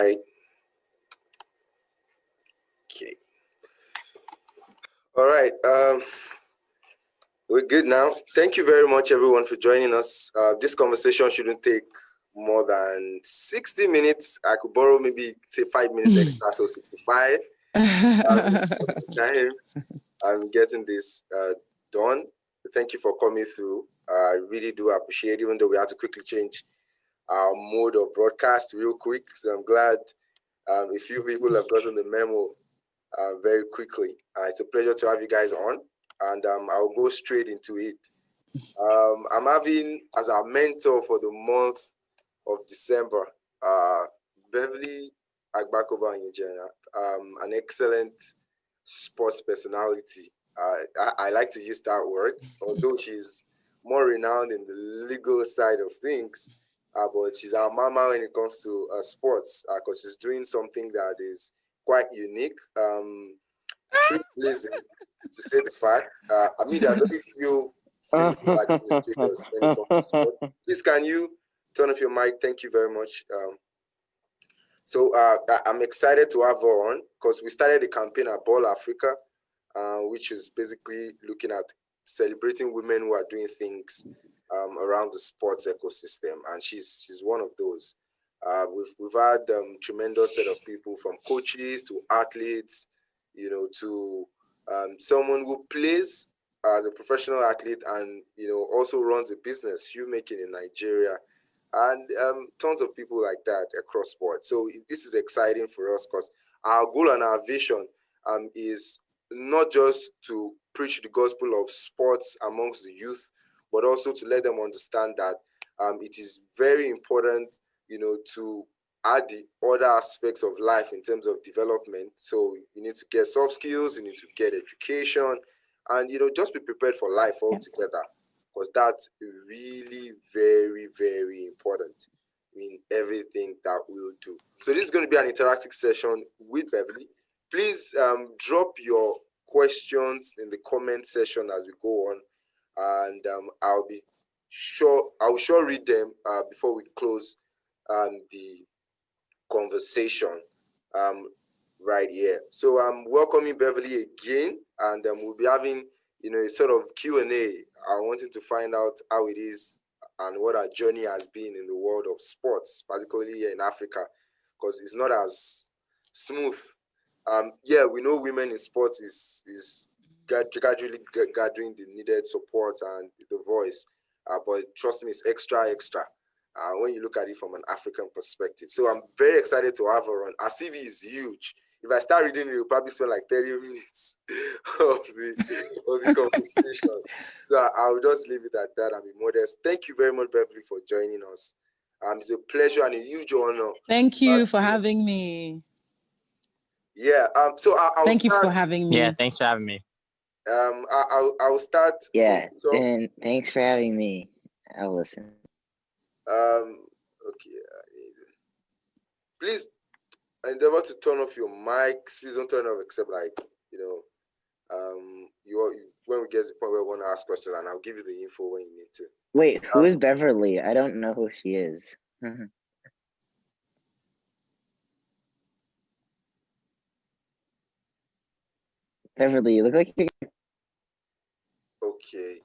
Right. Okay. All right. We're good now. Thank you very much, everyone, for joining us. This conversation shouldn't take more than 60 minutes. I could borrow maybe say 5 minutes extra, so 65. Time I'm getting this done. Thank you for coming through. I really do appreciate it, even though we had to quickly change our mode of broadcast real quick. So I'm glad a few people have gotten the memo very quickly. It's a pleasure to have you guys on, and I'll go straight into it. I'm having as our mentor for the month of December, Beverley Agbakoba Onyejianya, an excellent sports personality. I like to use that word, although she's more renowned in the legal side of things, but she's our mama when it comes to sports, because she's doing something that is quite unique. Trailblazing, to say the fact. I mean, there are very few female administrators when it comes to sports. Please, can you turn off your mic? Thank you very much. So I'm excited to have her on because we started a campaign at Ball Africa, which is basically looking at celebrating women who are doing things around the sports ecosystem, and she's one of those. We've had tremendous set of people, from coaches to athletes, to someone who plays as a professional athlete and also runs a business, shoemaking in Nigeria, and tons of people like that across sports. So this is exciting for us because our goal and our vision is not just to preach the gospel of sports amongst the youth, but also to let them understand that it is very important, to add the other aspects of life in terms of development. So you need to get soft skills, you need to get education, and just be prepared for life altogether, because that's really very, very important in everything that we'll do. So this is going to be an interactive session with Beverley. Please drop your questions in the comment section as we go on, and I'll sure read them before we close the conversation right here. So I'm welcoming Beverley again, and we'll be having a sort of Q&A. I wanted to find out how it is and what our journey has been in the world of sports, particularly here in Africa, because it's not as smooth. Yeah, we know women in sports is gradually gathering the needed support and the voice, but trust me, it's extra when you look at it from an African perspective. So I'm very excited to have her on. Our CV is huge. If I start reading it, we'll probably spend like 30 minutes of the conversation. So I'll just leave it at that and be modest. Thank you very much, Beverley, for joining us. It's a pleasure and a huge honor. Thank you for having me. Yeah. So thank you for having me. Yeah, thanks for having me. I'll start. Yeah, and thanks for having me. I'll listen. Okay. Please endeavor to turn off your mics. Please don't turn off except when we get to the point where we want to ask questions, and I'll give you the info when you need to. Wait, who is Beverley? I don't know who she is. Beverley, you look like you're... Okay.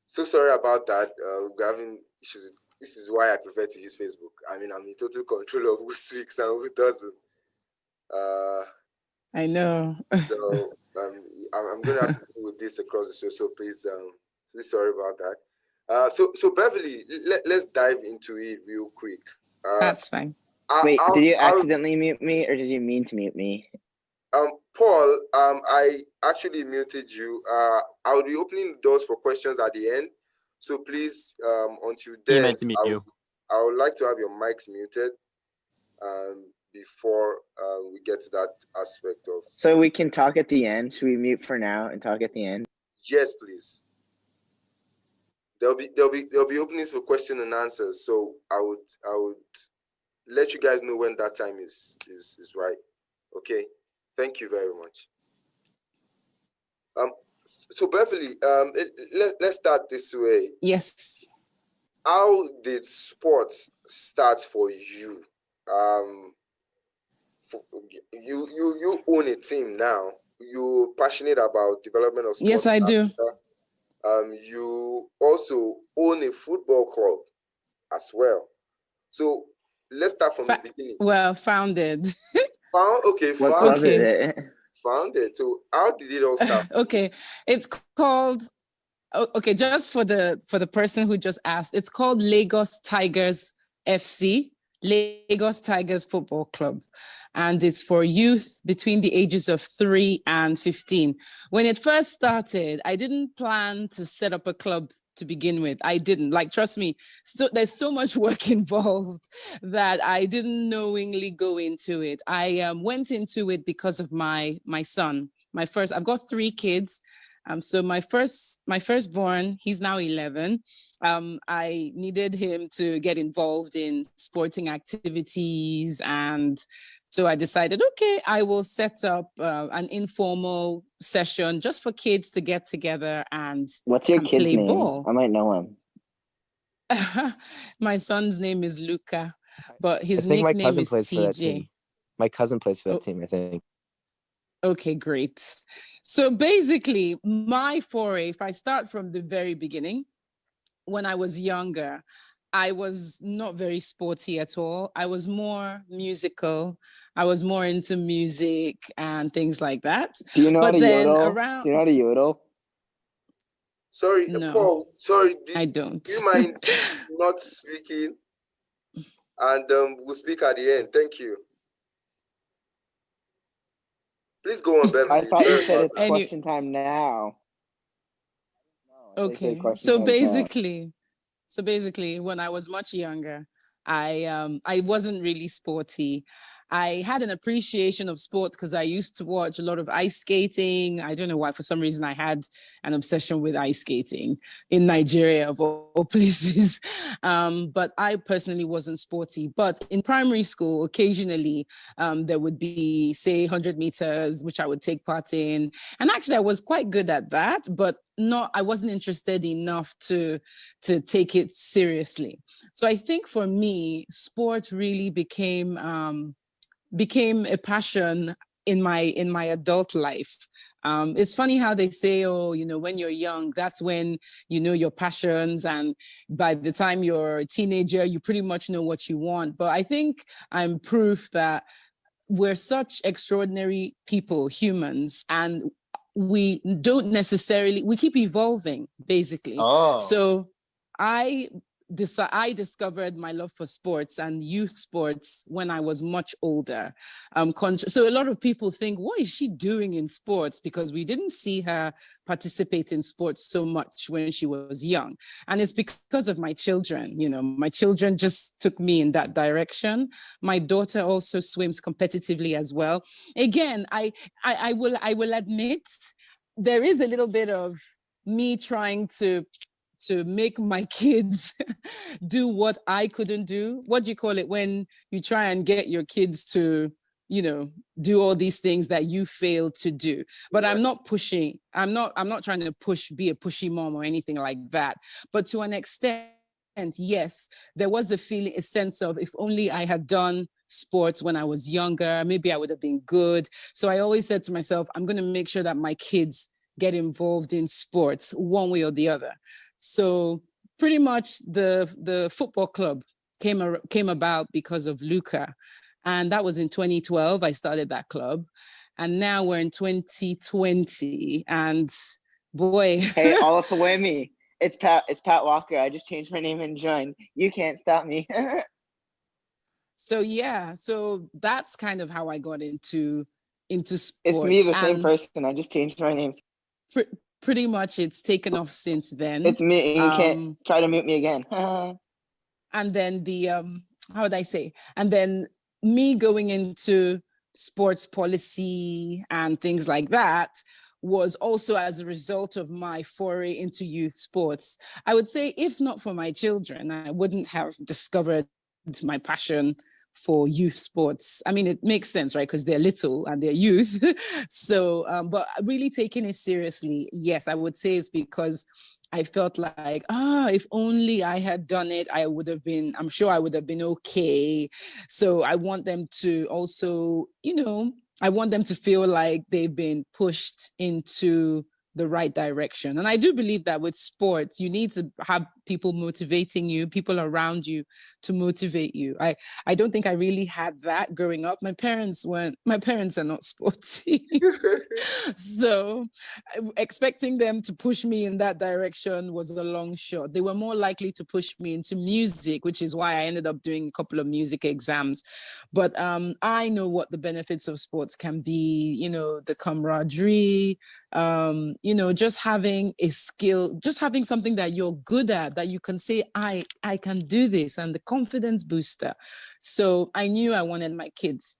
So sorry about that. We're having issues. This is why I prefer to use Facebook. I mean, I'm in total control of who speaks and who doesn't. I know. So I'm going to have to deal with this across the show. So please sorry about that. So Beverley, let's dive into it real quick. That's fine. Wait, did you accidentally mute me, or did you mean to mute me? Paul, I actually muted you. I'll be opening the doors for questions at the end. So please, until then, I would like to have your mics muted before we get to that aspect of. So we can talk at the end. Should we mute for now and talk at the end? Yes, please. There'll be openings for question and answers. So I would let you guys know when that time is right. Okay. Thank you very much. So Beverley, let's start this way. Yes. How did sports start for you? um, you own a team now. You're passionate about development of Yes, sports. I do. You also own a football club as well. So let's start from the beginning. Well, founded. What club is it? Founded. So how did it all start? Okay, it's called. Okay, just for the person who just asked, it's called Lagos Tigers FC, Lagos Tigers Football Club, and it's for youth between the ages of 3 and 15. When it first started, I didn't plan to set up a club to begin with. I didn't. Like, trust me, so there's so much work involved that I didn't knowingly go into it. I went into it because of my son. I've got 3 kids. So my firstborn, he's now 11. I needed him to get involved in sporting activities, and so I decided, okay, I will set up an informal session just for kids to get together and What's your and kid's play name? ball. I might know him. My son's name is Luca, but his I think my nickname cousin is plays for that team. TJ. My cousin plays for that Oh. team, I think. Okay, great. So basically, my foray, if I start from the very beginning, when I was younger, I was not very sporty at all. I was more musical. I was more into music and things like that. Do you know how to yodel? Do you know how to yodel? Sorry, No, Paul. Sorry, I don't. do you mind not speaking? And we'll speak at the end. Thank you. Please go on, Beverly. I thought you said it's Any- question time now. No, I thought you said Okay, question so time now. basically, when I was much younger, I wasn't really sporty. I had an appreciation of sports because I used to watch a lot of ice skating. I don't know why, for some reason, I had an obsession with ice skating in Nigeria, of all places. But I personally wasn't sporty. But in primary school, occasionally, there would be, say, 100 meters, which I would take part in. And actually, I was quite good at that, but I wasn't interested enough to take it seriously. So I think for me, sport really became a passion in my adult life. It's funny how they say, oh, when you're young, that's when you know your passions, and by the time you're a teenager, you pretty much know what you want. But I think I'm proof that we're such extraordinary people, humans, and we keep evolving, basically. Oh. So I discovered my love for sports and youth sports when I was much older. So a lot of people think, what is she doing in sports? Because we didn't see her participate in sports so much when she was young. And it's because of my children. My children just took me in that direction. My daughter also swims competitively as well. Again, I will admit there is a little bit of me trying to make my kids do what I couldn't do. What do you call it when you try and get your kids to, do all these things that you failed to do? But I'm not pushing. I'm not trying to be a pushy mom or anything like that. But to an extent, yes, there was a sense of, if only I had done sports when I was younger, maybe I would have been good. So I always said to myself, I'm going to make sure that my kids get involved in sports one way or the other. So pretty much the football club came about because of Luca. And that was in 2012. I started that club. And now we're in 2020. And boy. Hey, all for me. It's Pat Walker. I just changed my name and joined. You can't stop me. So yeah, so that's kind of how I got into sports. It's me, the same person. I just changed my name. Pretty much it's taken off since then. It's me. You can't try to mute me again. And then how would I say? And then me going into sports policy and things like that was also as a result of my foray into youth sports. I would say, if not for my children, I wouldn't have discovered my passion for youth sports. I mean, it makes sense, right? Because they're little and they're youth. So, but really taking it seriously, yes, I would say it's because I felt like, if only I had done it, I'm sure I would have been okay. So I want them to also, I want them to feel like they've been pushed into the right direction. And I do believe that with sports, you need to have people motivating you, people around you to motivate you. I don't think I really had that growing up. My parents are not sporty. So expecting them to push me in that direction was a long shot. They were more likely to push me into music, which is why I ended up doing a couple of music exams. But I know what the benefits of sports can be, the camaraderie, just having a skill, just having something that you're good at, that you can say, I can do this, and the confidence booster. So I knew I wanted my kids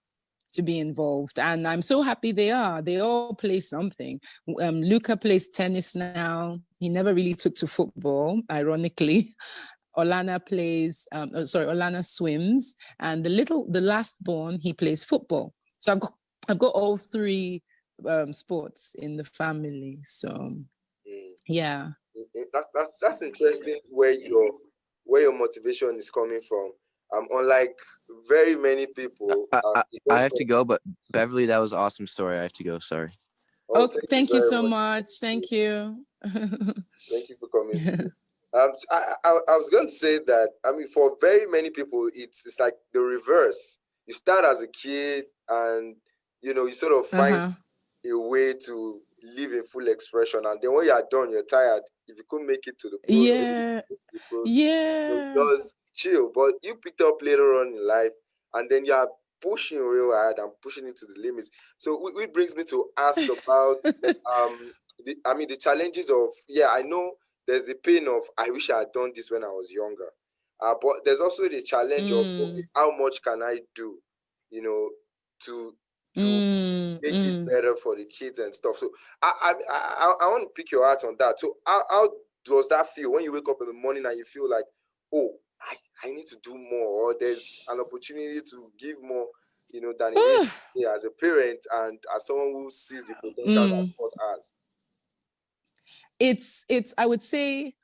to be involved, and I'm so happy they are. They all play something. Luca plays tennis now. He never really took to football, ironically. Olana swims, and the last born, he plays football. So I've got all three sports in the family. So yeah, that's interesting where your motivation is coming from. Unlike very many people, I have to go, but Beverly, that was an awesome story. I have to go. Sorry. Thank you so much. Thank you. Thank you for coming. I was going to say that, for very many people, it's like the reverse. You start as a kid, and you sort of find a way to live in full expression, and then when you are done, you're tired. If you couldn't make it to the pros, just chill. But you picked up later on in life, and then you are pushing real hard and pushing it to the limits. So it brings me to ask about the challenges of, I know there's the pain of, I wish I had done this when I was younger, but there's also the challenge of, okay, how much can I do, to make it better for the kids and stuff. So I want to pick your heart on that. So how does that feel when you wake up in the morning and you feel like, oh, I need to do more, or there's an opportunity to give more, than it is as a parent and as someone who sees the potential that sport has? It's I would say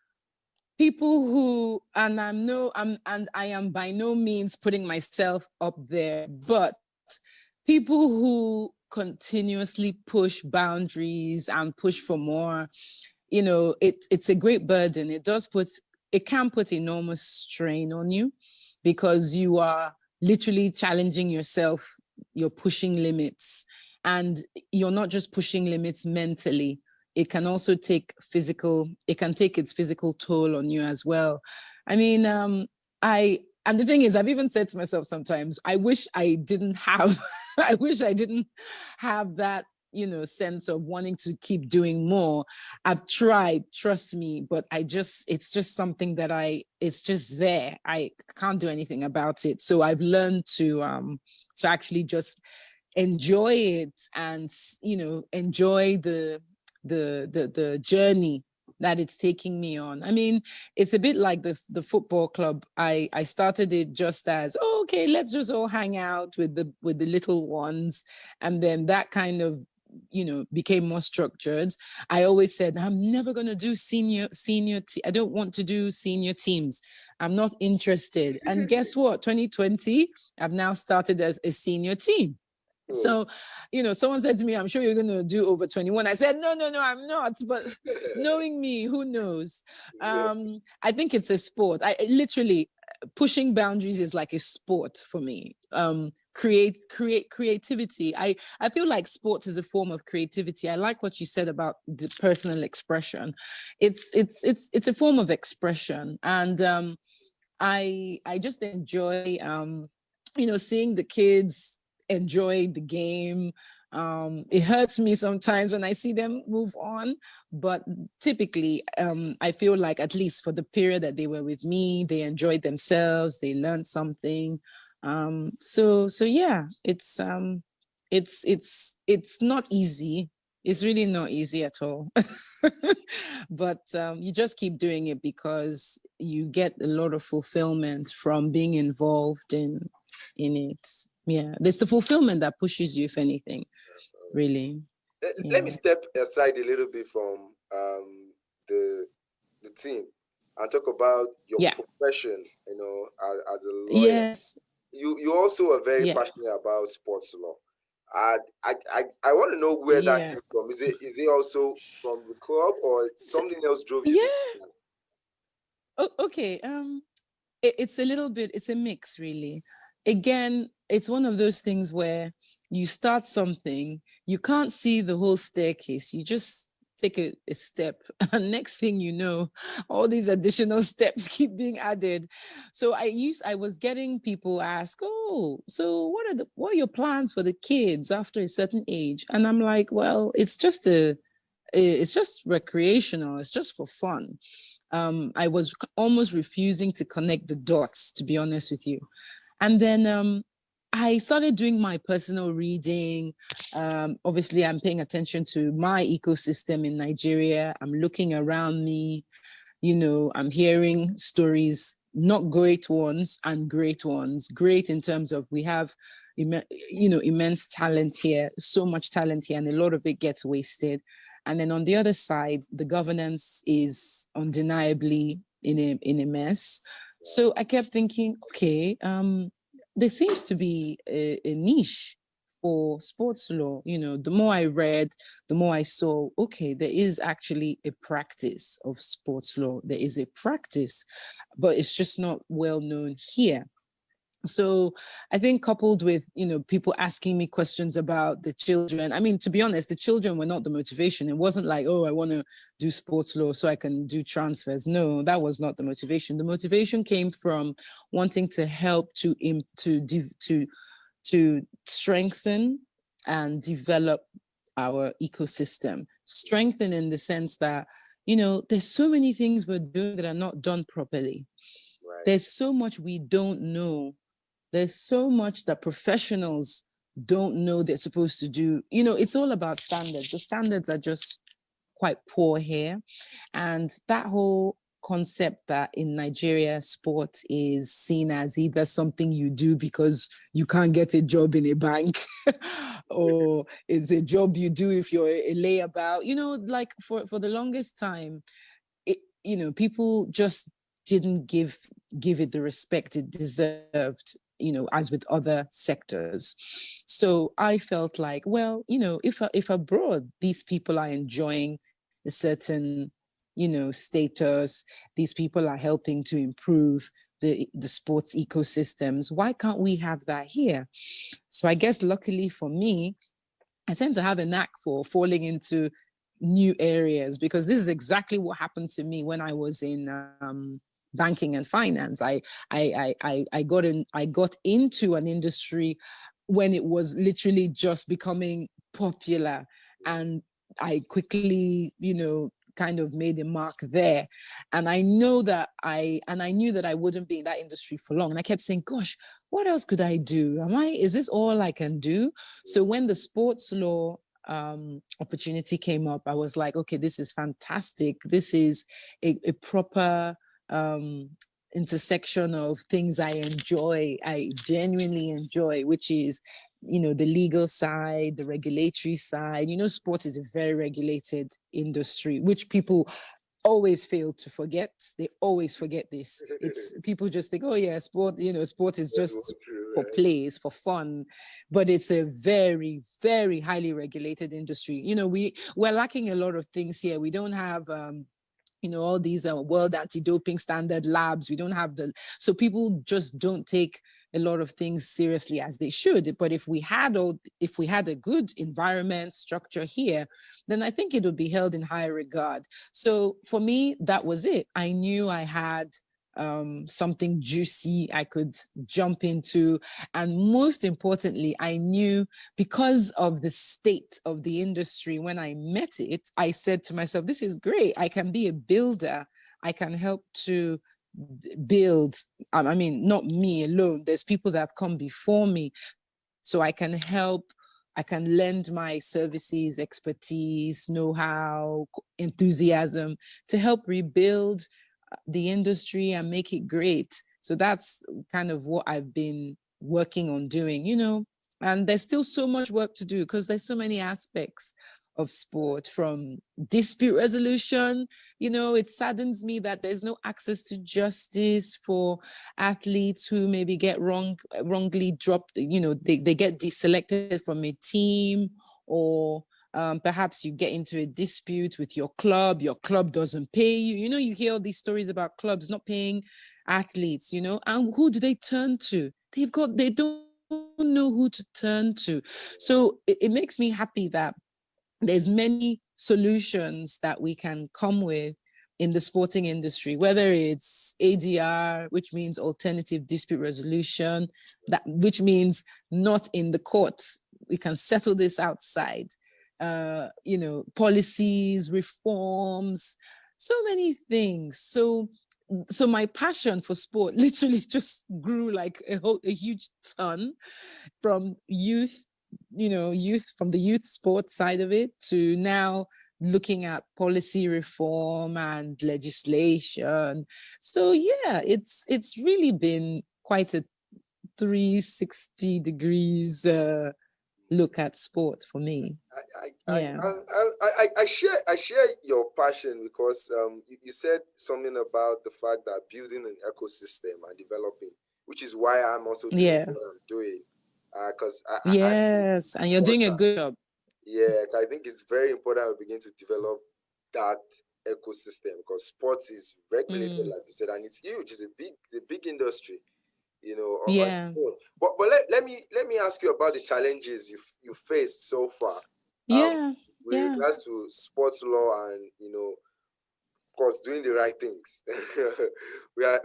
people who, and I am by no means putting myself up there, but people who continuously push boundaries and push for more, it's a great burden. It can put enormous strain on you, because you are literally challenging yourself. You're pushing limits, and you're not just pushing limits mentally. It can also take its physical toll on you as well. I mean, and the thing is, I've even said to myself sometimes, I wish I didn't have that, sense of wanting to keep doing more. I've tried, trust me, but it's just something that it's just there. I can't do anything about it. So I've learned to actually just enjoy it, and, enjoy the journey that it's taking me on. I mean, it's a bit like the football club. I started it just as, okay, let's just all hang out with the little ones, and then that kind of became more structured. I always said, I'm never going to do senior I don't want to do senior teams. I'm not interested. And guess what? 2020, I've now started as a senior team. So, someone said to me, I'm sure you're going to do over 21. I said, no, I'm not. But knowing me, who knows? I think it's a sport. I literally, pushing boundaries is like a sport for me. Creativity. I feel like sports is a form of creativity. I like what you said about the personal expression. It's a form of expression. And I just enjoy, seeing the kids enjoy the game. It hurts me sometimes when I see them move on, but typically I feel like, at least for the period that they were with me, they enjoyed themselves, they learned something. So yeah, it's not easy. It's really not easy at all. But you just keep doing it because you get a lot of fulfillment from being involved in it. Yeah, there's the fulfillment that pushes you, if anything, really. Let me step aside a little bit from the team and talk about your Yeah. profession, you know, as a lawyer. Yes. You also are very Yeah. passionate about sports law. I want to know where that Yeah. came from. Is it also from the club, or something else drove you to Yeah. do Okay. It's a little bit, it's a mix, really. Again, it's one of those things where you start something, you can't see the whole staircase. You just take a step, and next thing you know, all these additional steps keep being added. So I was getting people ask, oh, so what are your plans for the kids after a certain age? And I'm like, well, it's just recreational, it's just for fun. I was almost refusing to connect the dots, to be honest with you. And then I started doing my personal reading. Obviously, I'm paying attention to my ecosystem in Nigeria. I'm looking around me. I'm hearing stories, not great ones and great ones. Great in terms of we have, immense talent here, so much talent here, and a lot of it gets wasted. And then on the other side, the governance is undeniably in a mess. So I kept thinking, okay, there seems to be a niche for sports law. The more I read, the more I saw, okay, there is actually a practice of sports law. There is a practice, but it's just not well known here. So I think coupled with, people asking me questions about the children. I mean, to be honest, the children were not the motivation. It wasn't like, oh, I want to do sports law so I can do transfers. No, that was not the motivation. The motivation came from wanting to help to strengthen and develop our ecosystem. Strengthen in the sense that, there's so many things we're doing that are not done properly. right? There's so much we don't know. There's so much that professionals don't know they're supposed to do. It's all about standards. The standards are just quite poor here. And that whole concept that in Nigeria, sport is seen as either something you do because you can't get a job in a bank or it's a job you do if you're a layabout, like for the longest time, people just didn't give it the respect it deserved, as with other sectors. So I felt like, well, if abroad these people are enjoying a certain, status, these people are helping to improve the sports ecosystems, why can't we have that here? So I guess luckily for me, I tend to have a knack for falling into new areas, because this is exactly what happened to me when I was in banking and finance. I got into an industry when it was literally just becoming popular, and I quickly, kind of made a mark there. And I knew that I wouldn't be in that industry for long. And I kept saying, gosh, what else could I do? Is this all I can do? So when the sports law opportunity came up, I was like, okay, this is fantastic. This is a proper intersection of things I genuinely enjoy, which is, the legal side, the regulatory side. Sports is a very regulated industry, which people always fail to forget. They always forget this. It's people just think, oh yeah, sport is just for play, it's for fun, but it's a very, very highly regulated industry. We're lacking a lot of things here. We don't have all these world anti-doping standard labs. We don't have so people just don't take a lot of things seriously as they should. But if we had a good environment structure here, then I think it would be held in higher regard. So for me, that was it. I knew I had something juicy I could jump into. And most importantly, I knew, because of the state of the industry when I met it, I said to myself, this is great. I can be a builder. I can help to build. I mean, not me alone. There's people that have come before me. So I can help. I can lend my services, expertise, know-how, enthusiasm to help rebuild the industry and make it great. So that's kind of what I've been working on doing, and there's still so much work to do because there's so many aspects of sport, from dispute resolution. It saddens me that there's no access to justice for athletes who maybe get wrongly dropped, they get deselected from a team, or perhaps you get into a dispute with your club doesn't pay you. You hear all these stories about clubs not paying athletes, and who do they turn to? They don't know who to turn to. So it makes me happy that there's many solutions that we can come with in the sporting industry, whether it's ADR, which means alternative dispute resolution, which means not in the courts. We can settle this outside. Policies, reforms, so many things. So my passion for sport literally just grew like a huge ton from youth from the youth sports side of it to now looking at policy reform and legislation. So yeah, it's really been quite a 360 degrees look at sport for me. I share your passion, because you said something about the fact that building an ecosystem and developing, which is why I'm also doing what I'm doing. Because yes, and you're doing a good job. Yeah, I think it's very important we begin to develop that ecosystem, because sports is regulated, like you said, and it's huge. It's a big industry, Yeah. But let me ask you about the challenges you faced so far. With regards to sports law and of course doing the right things. we are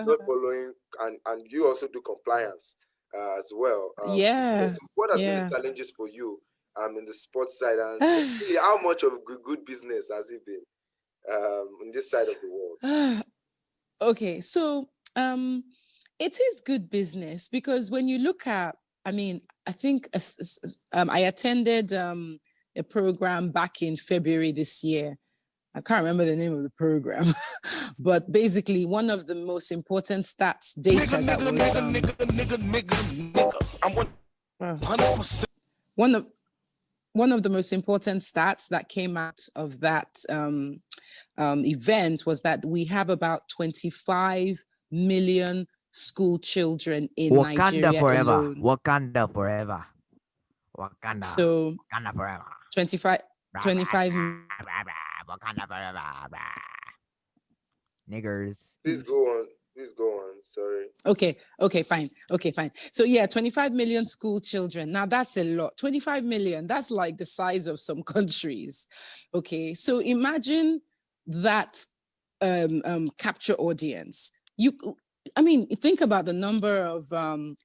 not following, and you also do compliance as well. So what has been the challenges for you in the sports side, and really, how much of good business has it been in this side of the world? Okay, so it is good business, because when you look at, I think I attended a program back in February this year. I can't remember the name of the program, but basically one of the most important stats data that was one of the most important stats that came out of that event was that we have about 25 million school children in Nigeria alone. Wakanda forever. Wakanda. So Wakanda forever. 25 Wakanda forever. Niggers. Please go on. Sorry. Okay, fine. So yeah, 25 million school children. Now that's a lot. 25 million, that's like the size of some countries. Okay, so imagine that capture audience. Think about the number of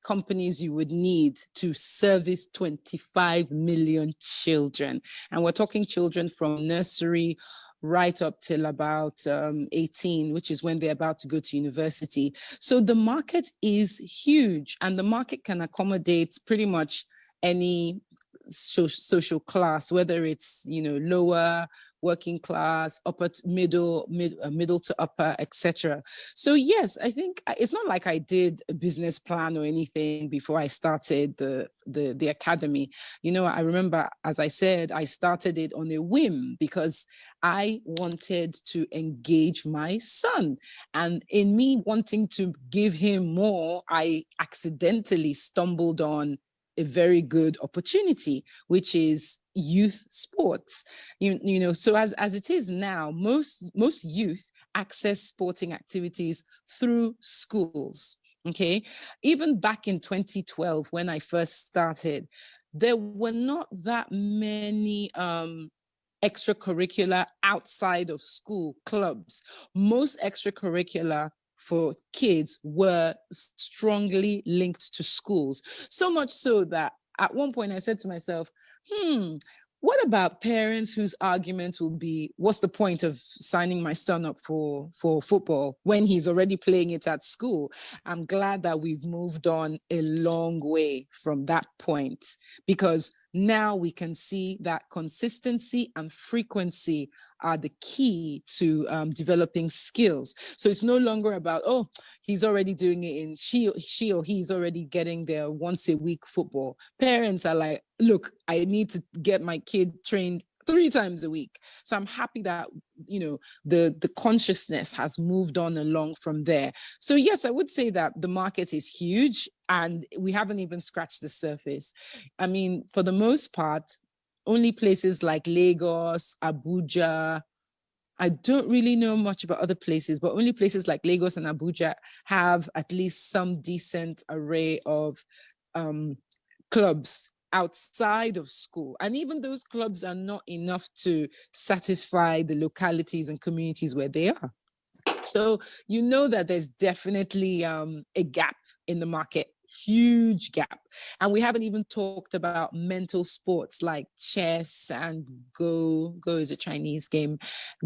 companies you would need to service 25 million children. And we're talking children from nursery right up till about 18, which is when they're about to go to university. So the market is huge, and the market can accommodate pretty much any social class, whether it's lower, working class, upper to middle to upper, etc. So yes, I think it's not like I did a business plan or anything before I started the academy. I remember, as I said, I started it on a whim because I wanted to engage my son, and in me wanting to give him more, I accidentally stumbled on a very good opportunity, which is youth sports. So as it is now, most youth access sporting activities through schools. Okay, even back in 2012 when I first started, there were not that many extracurricular outside of school clubs. Most extracurricular for kids were strongly linked to schools. So much so that at one point I said to myself, what about parents whose argument will be, what's the point of signing my son up for football when he's already playing it at school? I'm glad that we've moved on a long way from that point, because Now we can see that consistency and frequency are the key to developing skills. So it's no longer about, oh, he's already doing it in she or he's already getting their once a week football. Parents are like, look, I need to get my kid trained 3 times a week. So I'm happy that, you know, the consciousness has moved on along from there. So yes, I would say that the market is huge and we haven't even scratched the surface. I mean, for the most part, only places like Lagos, Abuja, I don't really know much about other places, but only places like Lagos and Abuja have at least some decent array of clubs outside of school. And even those clubs are not enough to satisfy the localities and communities where they are. So you know that there's definitely a gap in the market, huge gap. And we haven't even talked about mental sports like chess and Go. Go is a Chinese game,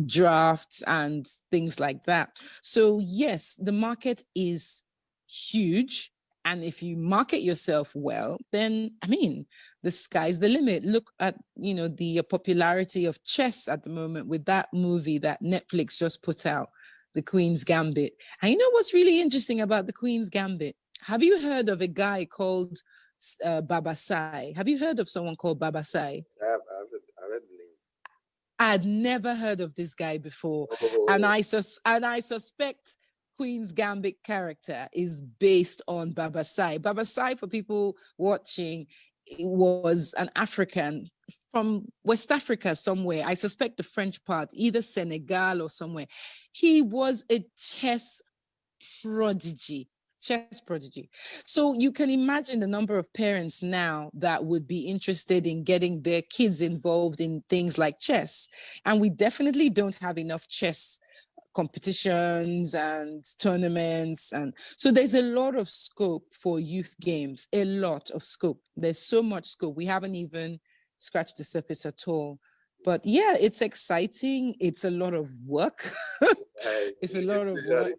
drafts and things like that. So yes, the market is huge. And if you market yourself well, then, I mean, the sky's the limit. Look at, you know, the popularity of chess at the moment with that movie that Netflix just put out, The Queen's Gambit. And you know what's really interesting about The Queen's Gambit? Have you heard of a guy called Babasai? Have you heard of someone called Babasai? I read the name. I'd never heard of this guy before. Oh. And I suspect Queen's Gambit character is based on Babasai. Babasai, for people watching, was an African from West Africa somewhere. I suspect the French part, either Senegal or somewhere. He was a chess prodigy. So you can imagine the number of parents now that would be interested in getting their kids involved in things like chess. And we definitely don't have enough chess competitions and tournaments. And so there's a lot of scope for youth games, a lot of scope. There's so much scope. We haven't even scratched the surface at all. But yeah, it's exciting. It's a lot of work. It's a lot of work.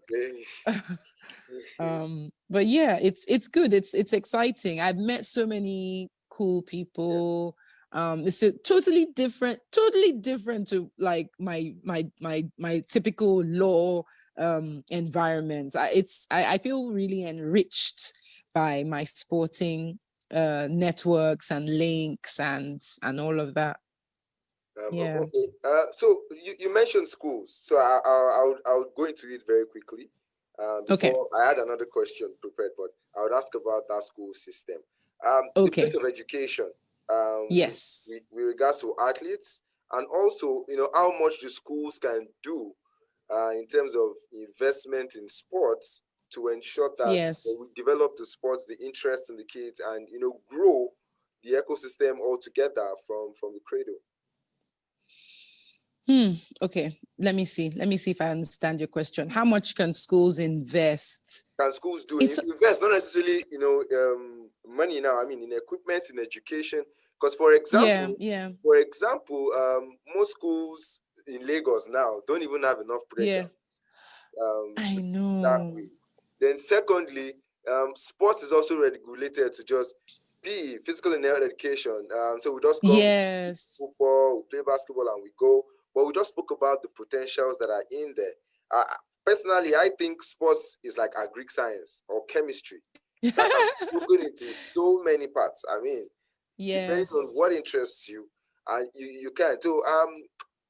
But yeah, it's good. It's exciting. I've met so many cool people. It's a totally different to like my typical law environment. I feel really enriched by my sporting networks and links and all of that. Yeah. Okay. So you mentioned schools. So I would go into it very quickly. Okay. Before I had another question prepared, but I would ask about that school system. The Okay. place of education. Yes. With regards to athletes, and also, you know, how much the schools can do in terms of investment in sports to ensure that Yes. we develop the sports, the interest in the kids, and, you know, grow the ecosystem altogether from the cradle. Okay. Let me see if I understand your question. How much can schools invest? Can schools do It's- invest? Not necessarily, you know, money now. I mean, in equipment, in education. Because, for example, Yeah. most schools in Lagos now don't even have enough Yeah. playgrounds. I To know. start with. Then, secondly, sports is also regulated to just be physical and health education. So we just come Yes. football, we play basketball, and we go. But we just spoke about the potentials that are in there. Personally, I think sports is like agric science or chemistry that has broken into so many parts. I mean, depending on Yes. what interests you, and you can. So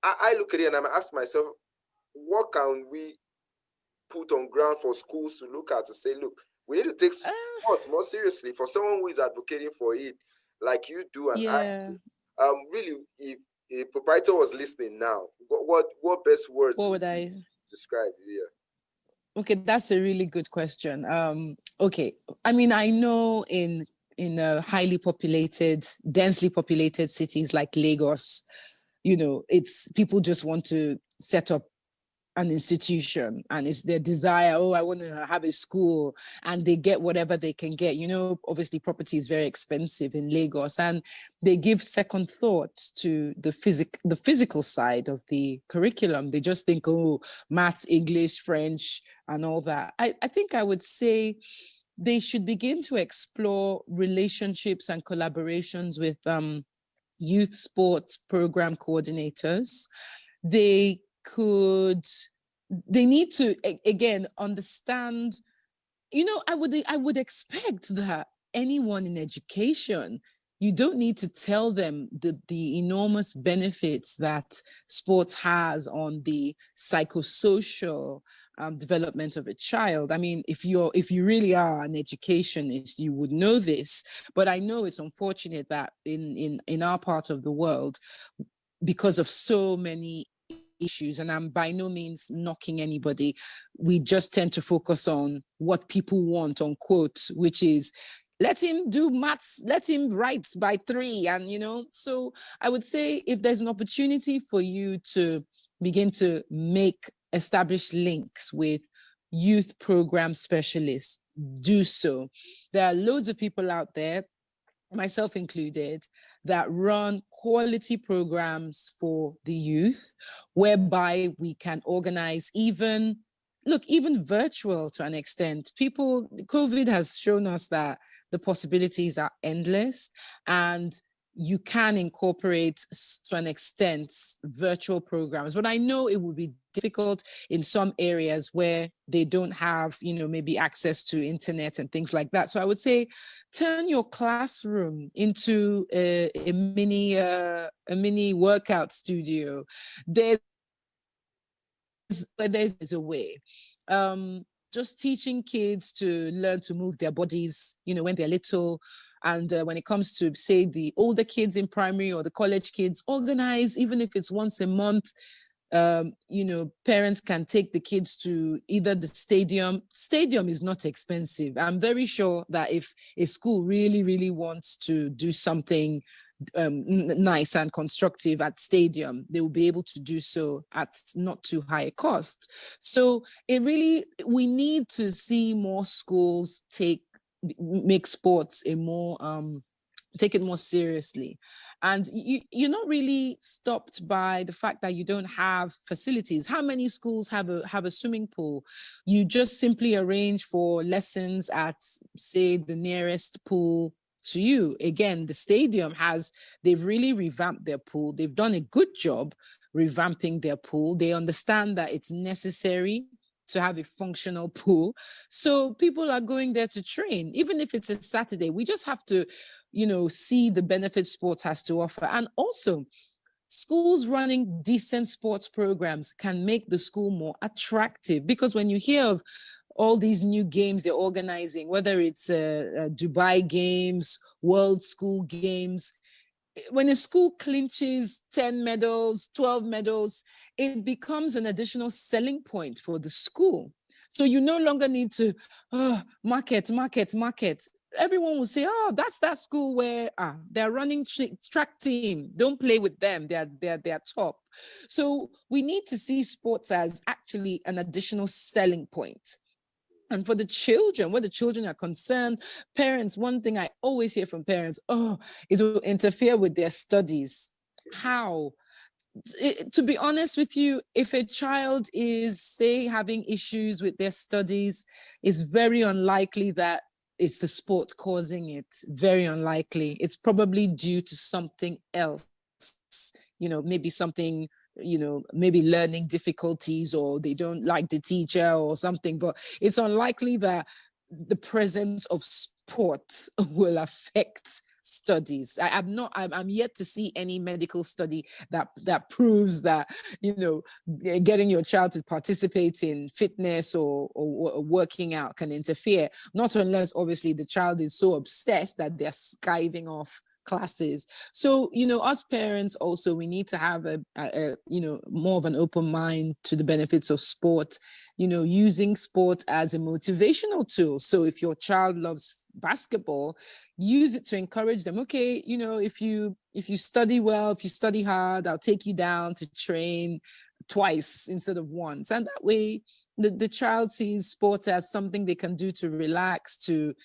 I look at it and I'm ask myself, what can we put on ground for schools to look at to say, look, we need to take sports more seriously. For someone who is advocating for it, like you do, and Yeah. I do, really, if a proprietor was listening now, what best words What would would you I? describe here? Okay, that's a really good question. Okay, I mean, I know in highly populated, densely populated cities like Lagos, you know, it's people just want to set up an institution and it's their desire, oh, I want to have a school, and they get whatever they can get. You know, obviously property is very expensive in Lagos, and they give second thought to the physical side of the curriculum. They just think, oh, maths, English, French, and all that. I think I would say they should begin to explore relationships and collaborations with youth sports program coordinators. They need to, again, understand, I would expect that anyone in education, you don't need to tell them the enormous benefits that sports has on the psychosocial development of a child. I mean, if you really are an educationist, you would know this. But I know it's unfortunate that in our part of the world, because of so many issues, and I'm by no means knocking anybody, we just tend to focus on what people want, unquote, which is, let him do maths, let him write by 3. And, so I would say, if there's an opportunity for you to begin to establish links with youth program specialists, do so. There are loads of people out there, myself included, that run quality programs for the youth, whereby we can organize even virtual to an extent. COVID has shown us that the possibilities are endless, and you can incorporate to an extent virtual programs. But I know it would be difficult in some areas where they don't have, maybe access to internet and things like that. So I would say, turn your classroom into a mini workout studio. There's a way. Just teaching kids to learn to move their bodies, when they're little. And when it comes to, say, the older kids in primary or the college kids, organize, even if it's once a month. Parents can take the kids to either the stadium. Stadium is not expensive. I'm very sure that if a school really, really wants to do something nice and constructive at stadium, they will be able to do so at not too high a cost. So we need to see more schools make sports take it more seriously. And you're not really stopped by the fact that you don't have facilities. How many schools have a swimming pool? You just simply arrange for lessons at, say, the nearest pool to you. Again, the stadium they've really revamped their pool. They've done a good job revamping their pool. They understand that it's necessary to have a functional pool. So people are going there to train, even if it's a Saturday. We just have to, see the benefits sports has to offer. And also, schools running decent sports programs can make the school more attractive, because when you hear of all these new games they're organizing, whether it's Dubai Games, World School Games, when a school clinches 10 medals, 12 medals, it becomes an additional selling point for the school. So you no longer need to market. Everyone will say, oh, that's that school where they're running track team. Don't play with them. They're top. So we need to see sports as actually an additional selling point. And for the children, where the children are concerned, parents, one thing I always hear from parents, it will interfere with their studies. How? To be honest with you, if a child is, say, having issues with their studies, it's very unlikely that it's the sport causing it. Very unlikely. It's probably due to something else, maybe something, maybe learning difficulties, or they don't like the teacher or something, but it's unlikely that the presence of sport will affect studies. I'm yet to see any medical study that proves that, getting your child to participate in fitness or working out can interfere, not unless obviously the child is so obsessed that they're skiving off classes. So, us parents also, we need to have a more of an open mind to the benefits of sport, using sport as a motivational tool. So if your child loves basketball, use it to encourage them. Okay, if you study well, if you study hard, I'll take you down to train twice instead of once. And that way the child sees sports as something they can do to relax, to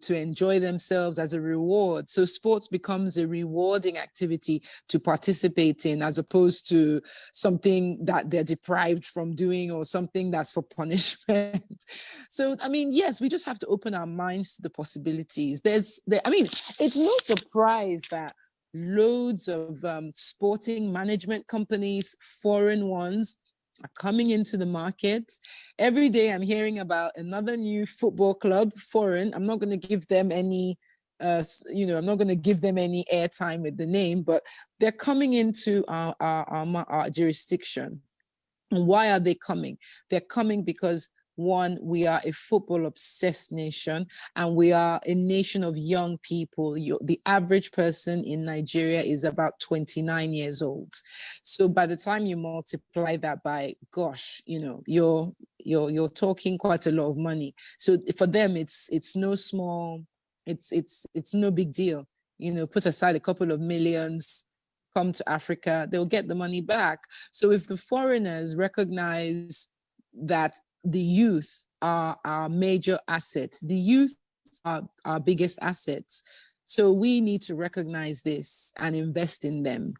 enjoy themselves, as a reward. So sports becomes a rewarding activity to participate in, as opposed to something that they're deprived from doing, or something that's for punishment. So, yes, we just have to open our minds to the possibilities. It's no surprise that loads of sporting management companies, foreign ones, are coming into the market. Every day I'm hearing about another new football club, foreign. I'm not going to give them any, I'm not going to give them any airtime with the name, but they're coming into our jurisdiction. And why are they coming? They're coming because, one, we are a football obsessed nation, and we are a nation of young people. The average person in Nigeria is about 29 years old. So by the time you multiply that by, gosh, you're talking quite a lot of money. So for them, it's no small, it's no big deal. Put aside a couple of millions, come to Africa, they'll get the money back. So if the foreigners recognize that the youth are our major asset, the youth are our biggest assets. So we need to recognize this and invest in them.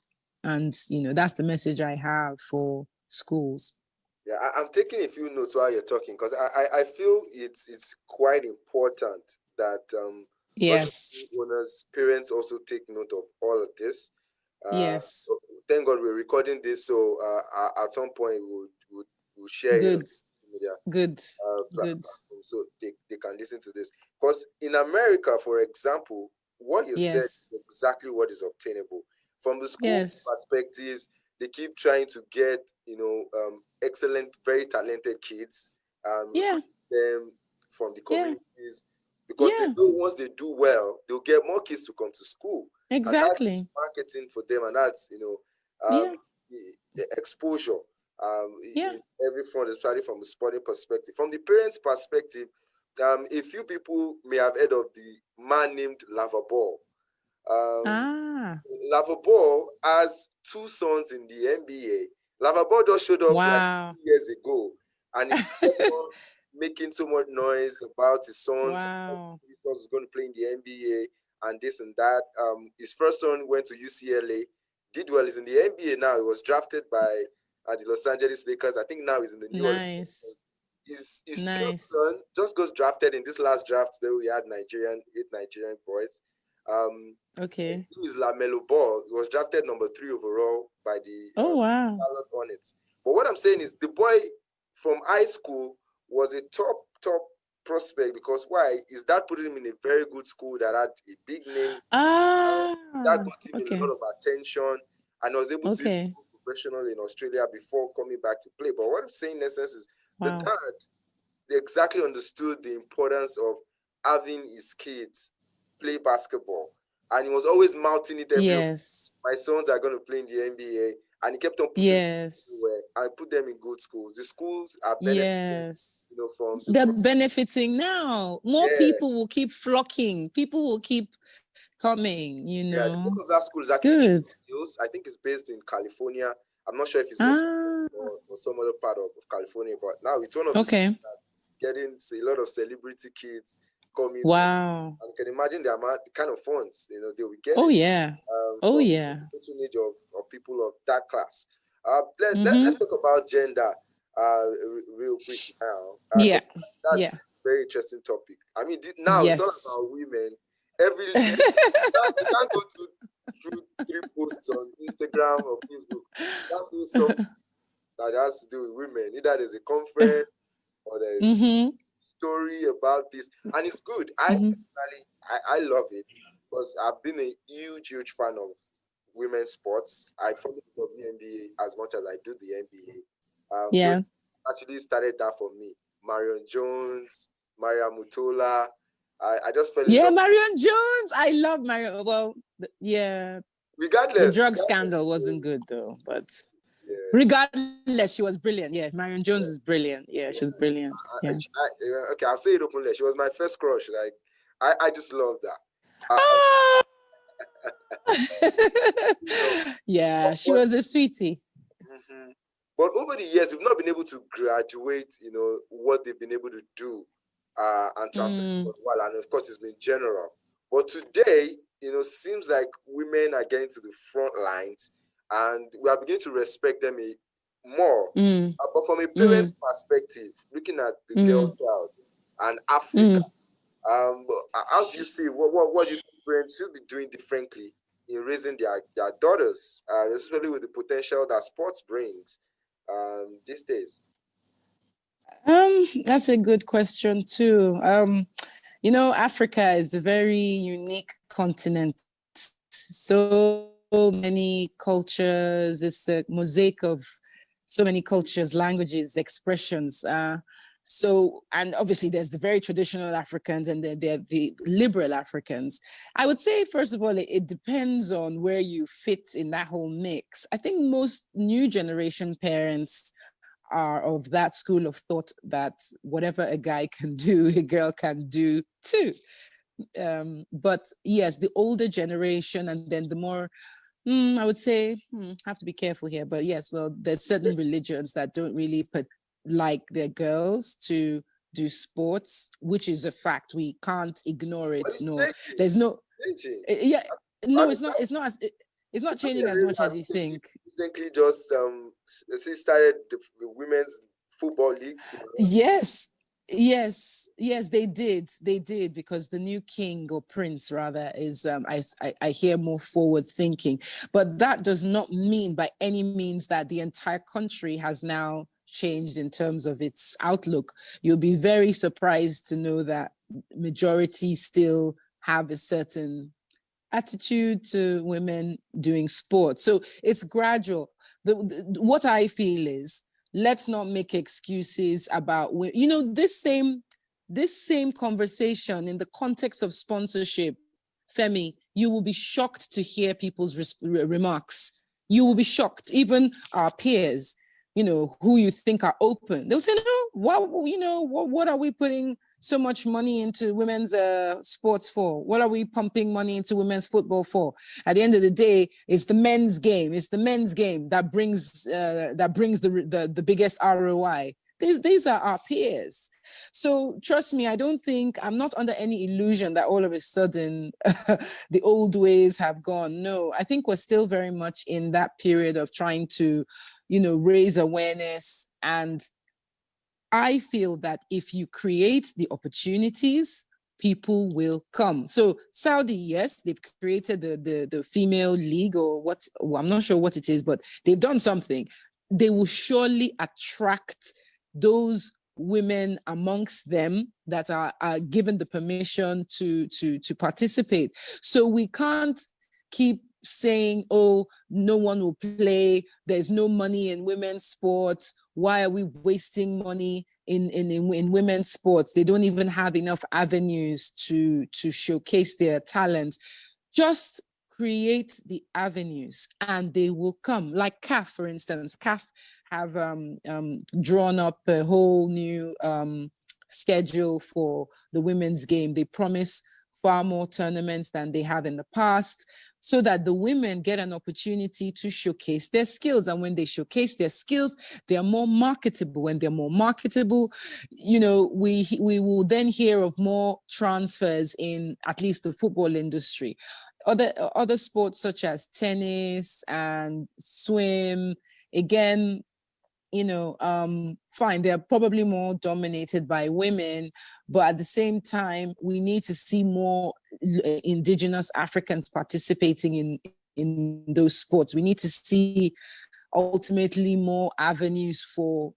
And, that's the message I have for schools. Yeah, I'm taking a few notes while you're talking, because I feel it's quite important that Yes. owners, parents also take note of all of this. Yes. So thank God we're recording this, so at some point we'll share it on Good. media, Good. platform, so they can listen to this. Because in America, for example, what you said is Yes. exactly what is obtainable. From the school Yes. perspectives, they keep trying to get excellent, very talented kids, Yeah. them from the Yeah. communities, because they Yeah. know once they do well, they'll get more kids to come to school. And that's Exactly. marketing for them, and that's Yeah. the exposure Yeah. in every front, especially from a sporting perspective. From the parents' perspective, a few people may have heard of the man named Lava Ball. Lava Ball has two sons in the NBA. Lava Ball just showed up like Wow. 2 years ago, and he kept on making so much noise about his sons. Wow. His sons was going to play in the NBA and this and that. His first son went to UCLA, did well. He's in the NBA now. He was drafted by the Los Angeles Lakers. I think now he's in the New Orleans. Nice. His third Nice. son just got drafted in this last draft. There we had 8 Nigerian boys. Okay. He is LaMelo Ball. He was drafted number 3 overall by the Oh, wow. Charlotte Hornets. But what I'm saying is the boy from high school was a top prospect, because why? His dad put him in a very good school that had a big name. That got him a lot of attention, and was able to go professional in Australia before coming back to play. But what I'm saying in essence is the dad, they exactly understood the importance of having his kids play basketball. And he was always mouthing it everywhere. My sons are going to play in the NBA. And he kept on putting them everywhere and put them in good schools. The schools are benefiting, from they're benefiting now. More people will keep flocking. People will keep coming, Yeah, the name of that school is it's actually good. I think it's based in California. I'm not sure if it's or some other part of California, but now it's one of the schools that's getting a lot of celebrity kids coming. Wow. And you can imagine the kind of funds they will get. Oh yeah. The patronage of people of that class. Let's talk about gender real quick now. That's a very interesting topic. I mean, now it's all about women. You can't go through 3 posts on Instagram or Facebook. That's something that has to do with women. Either there's a conference or there's a story about this, and it's good. I personally, I love it, because I've been a huge fan of women's sports. I follow the WNBA as much as I do the NBA. Actually started that for me. Marion Jones, Maria Mutola. I just fell in love. Marion Jones. I love Marion. Well, regardless, the drug scandal wasn't good though, but regardless, she was brilliant. Yeah, Marion Jones is brilliant. Yeah, she was brilliant. Okay, I'll say it openly. She was my first crush. Like, I just love that. She was a sweetie. But over the years, we've not been able to graduate, what they've been able to do and translate well. And of course, it's been general. But today, seems like women are getting to the front lines, and we are beginning to respect them more. But from a parent's perspective, looking at the girl child and Africa, how do you see what do you think parents should be doing differently in raising their daughters, especially with the potential that sports brings these days? That's a good question too. Africa is a very unique continent. So many cultures. It's a mosaic of so many cultures, languages, expressions. And obviously there's the very traditional Africans and there the liberal Africans. I would say, first of all, it depends on where you fit in that whole mix. I think most new generation parents are of that school of thought that whatever a guy can do, a girl can do too. But yes, the older generation and then the more, I would say, have to be careful here, but yes, well, there's certain religions that don't really like their girls to do sports, which is a fact. We can't ignore it. No, there's no, yeah, no, it's not changing as much as you think. Recently just started the women's football league. Yes, they did because the new king or prince rather is I hear more forward thinking, but that does not mean by any means that the entire country has now changed in terms of its outlook. You'll be very surprised to know that majority still have a certain attitude to women doing sports. So it's gradual. What I feel is, let's not make excuses about, this same conversation in the context of sponsorship, Femi, you will be shocked to hear people's remarks. You will be shocked, even our peers, who you think are open. They'll say, no, what are we putting so much money into women's sports for? What are we pumping money into women's football for? At the end of the day, it's the men's game. It's the men's game that brings the biggest ROI. These are our peers. So trust me, I'm not under any illusion that all of a sudden the old ways have gone. No, I think we're still very much in that period of trying to, raise awareness. And I feel that if you create the opportunities, people will come. So Saudi, yes, they've created the female league or I'm not sure what it is, but they've done something. They will surely attract those women amongst them that are given the permission to participate. So we can't keep saying, oh, no one will play, there's no money in women's sports, why are we wasting money in women's sports? They don't even have enough avenues to showcase their talents. Just create the avenues and they will come. Like CAF, for instance. CAF have drawn up a whole new schedule for the women's game. They promise far more tournaments than they have in the past, so that the women get an opportunity to showcase their skills. And when they showcase their skills, they are more marketable. When they're more marketable, we will then hear of more transfers in at least the football industry. Other sports such as tennis and swim, again, fine, they're probably more dominated by women, but at the same time, we need to see more indigenous Africans participating in those sports. We need to see ultimately more avenues for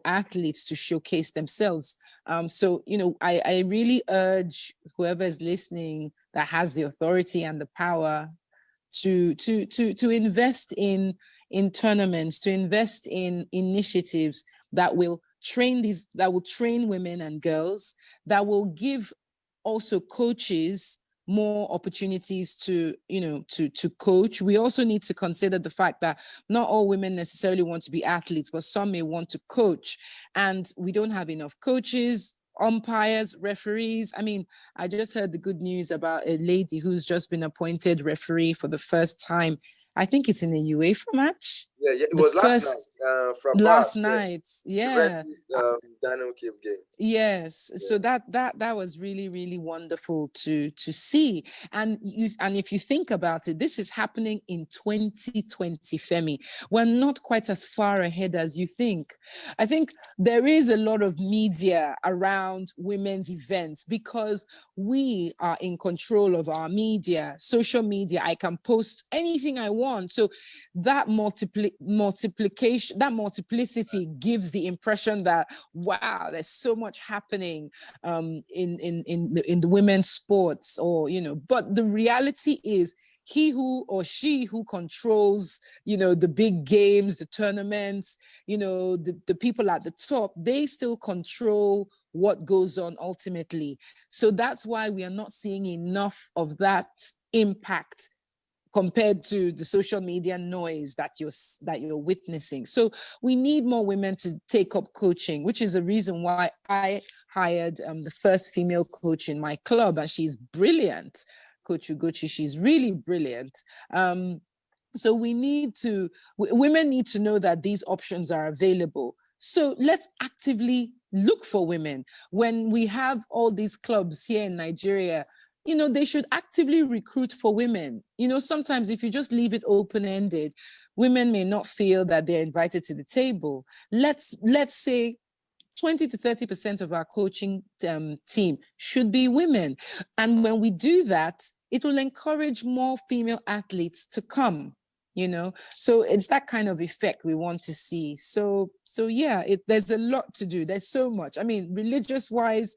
athletes to showcase themselves. So, I really urge whoever is listening that has the authority and the power to invest in tournaments, to invest in initiatives that will train women and girls, that will give also coaches more opportunities to coach. We also need to consider the fact that not all women necessarily want to be athletes, but some may want to coach, and we don't have enough coaches, umpires, referees. I mean, I just heard the good news about a lady who's just been appointed referee for the first time. I think it's in a UEFA match. Yeah, yeah. It The was last first night. From last yeah. night, yeah. Juventus Dynamo Kiev game. Yes, Yeah. so that was really wonderful to see. And if you think about it, this is happening in 2020, Femi. We're not quite as far ahead as you think. I think there is a lot of media around women's events because we are in control of our media, social media. I can post anything I want. So that multiplication, that multiplicity gives the impression that, wow, there's so much happening in the women's sports, or but the reality is he who or she who controls the big games, the tournaments, the people at the top, they still control what goes on ultimately. So that's why we are not seeing enough of that impact compared to the social media noise that you're witnessing. So we need more women to take up coaching, which is the reason why I hired the first female coach in my club, and she's brilliant, Coach Ugochi. She's really brilliant. So women need to know that these options are available. So let's actively look for women. When we have all these clubs here in Nigeria, they should actively recruit for women. Sometimes if you just leave it open-ended, women may not feel that they're invited to the table. Let's say 20 to 30% of our coaching team should be women. And when we do that, it will encourage more female athletes to come. So it's that kind of effect we want to see. So yeah, there's a lot to do. There's so much. I mean, religious wise,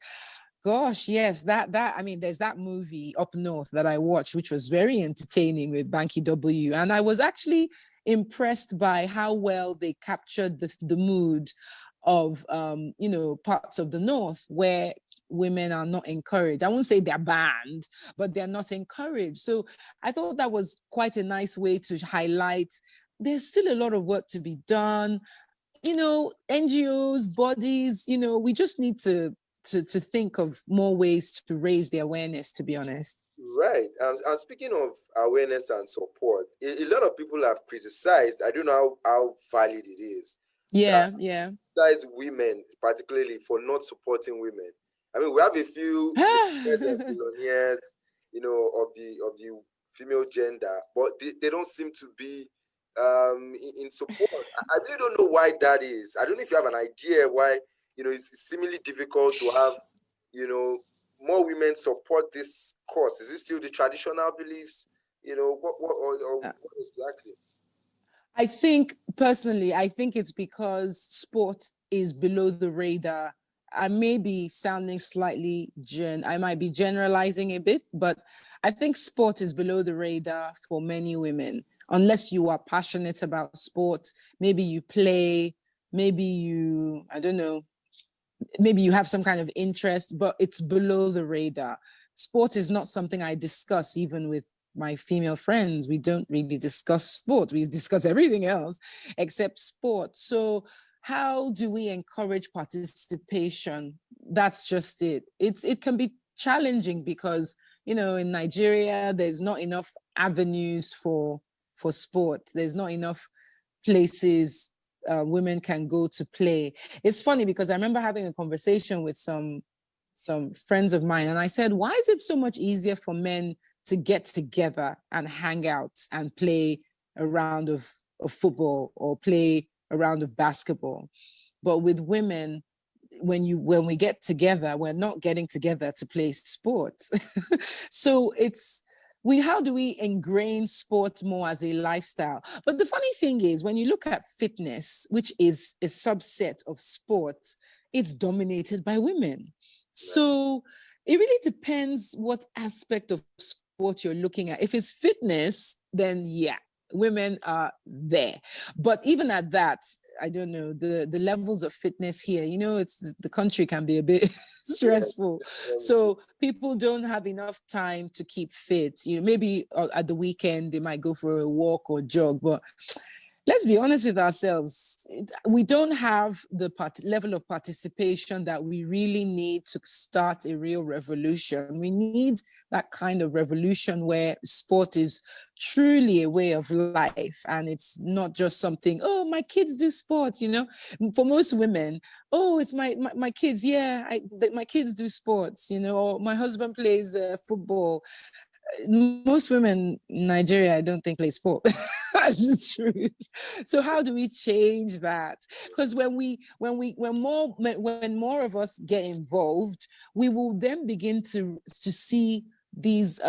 gosh, yes, there's that movie Up North that I watched, which was very entertaining with Banky W. And I was actually impressed by how well they captured the mood of, parts of the North where women are not encouraged. I won't say they're banned, but they're not encouraged. So I thought that was quite a nice way to highlight there's still a lot of work to be done. NGOs, bodies, we just need to think of more ways to raise the awareness, to be honest. Right. And speaking of awareness and support, a lot of people have criticized, I don't know how valid it is. Yeah. Criticize women, particularly for not supporting women. I mean, we have a few billionaires, of the female gender, but they don't seem to be in support. I really don't know why that is. I don't know if you have an idea why, it's seemingly difficult to have, more women support this cause. Is it still the traditional beliefs? What exactly? I think personally, it's because sport is below the radar. I may be sounding I might be generalizing a bit, but I think sport is below the radar for many women. Unless you are passionate about sport, maybe you play, maybe I don't know, maybe you have some kind of interest, but it's below the radar. Sport is not something I discuss even with my female friends. We don't really discuss sport. We discuss everything else except sport. So how do we encourage participation? That's just it. It can be challenging because, in Nigeria, there's not enough avenues for sport. There's not enough places women can go to play. It's funny because I remember having a conversation with some friends of mine, and I said, why is it so much easier for men to get together and hang out and play a round of football or play a round of basketball? But with women, when we get together, we're not getting together to play sports. So how do we ingrain sport more as a lifestyle? But the funny thing is, when you look at fitness, which is a subset of sport, it's dominated by women. So it really depends what aspect of sport you're looking at. If it's fitness, then yeah, women are there. But even at that, I don't know, the levels of fitness here, the country can be a bit stressful. So people don't have enough time to keep fit. Maybe at the weekend they might go for a walk or jog, but let's be honest with ourselves. We don't have the level of participation that we really need to start a real revolution. We need that kind of revolution where sport is truly a way of life, and it's not just something, oh, my kids do sports, you know. For most women, oh, it's my kids, yeah, my kids do sports, you know, or my husband plays football. Most women in Nigeria, I don't think play sport. That's the truth. So how do we change that? Because when more of us get involved, we will then begin to see these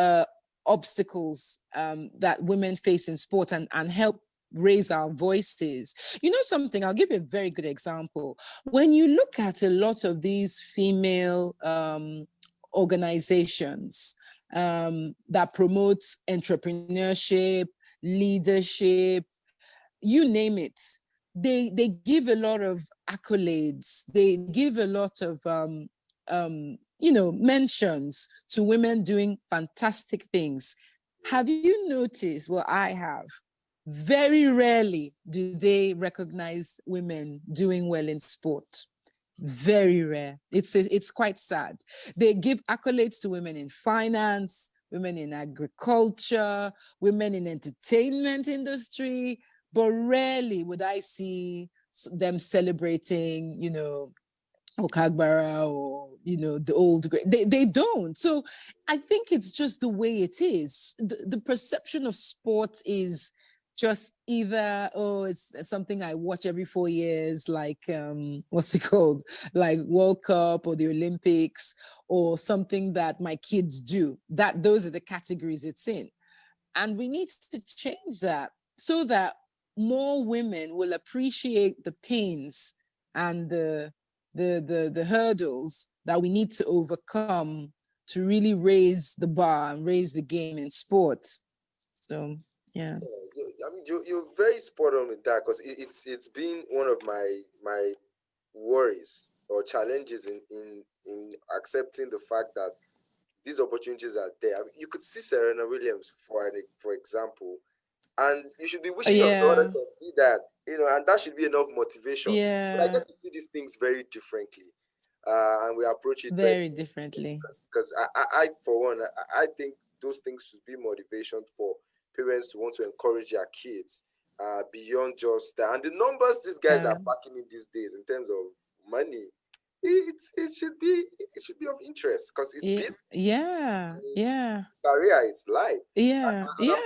obstacles that women face in sport and help raise our voices. You know something, I'll give you a very good example. When you look at a lot of these female organizations that promotes entrepreneurship, leadership, you name it, they give a lot of accolades. They give a lot of mentions to women doing fantastic things. Have you noticed? Well, I have. Very rarely do they recognize women doing well in sport. Very rare. It's quite sad. They give accolades to women in finance, women in agriculture, women in entertainment industry, but rarely would I see them celebrating, you know, Okagbara or, you know, the old great. They don't. So I think it's just the way it is. The perception of sport is just either, oh, it's something I watch every 4 years, like what's it called, like World Cup or the Olympics, or something that my kids do. Those are the categories it's in. And we need to change that so that more women will appreciate the pains and the hurdles that we need to overcome to really raise the bar and raise the game in sport. So yeah. I mean, you're very spot on with that, because it's been one of my worries or challenges in accepting the fact that these opportunities are there. I mean, you could see Serena Williams for example, and you should be wishing your daughter to be that, you know, and that should be enough motivation. Yeah. But I guess we see these things very differently, and we approach it very differently. Because I for one, I think those things should be motivation for parents to want to encourage their kids beyond just that. And the numbers these guys are packing in these days in terms of money, it should be of interest, because it's business. Yeah. Career, it's life. Yeah. To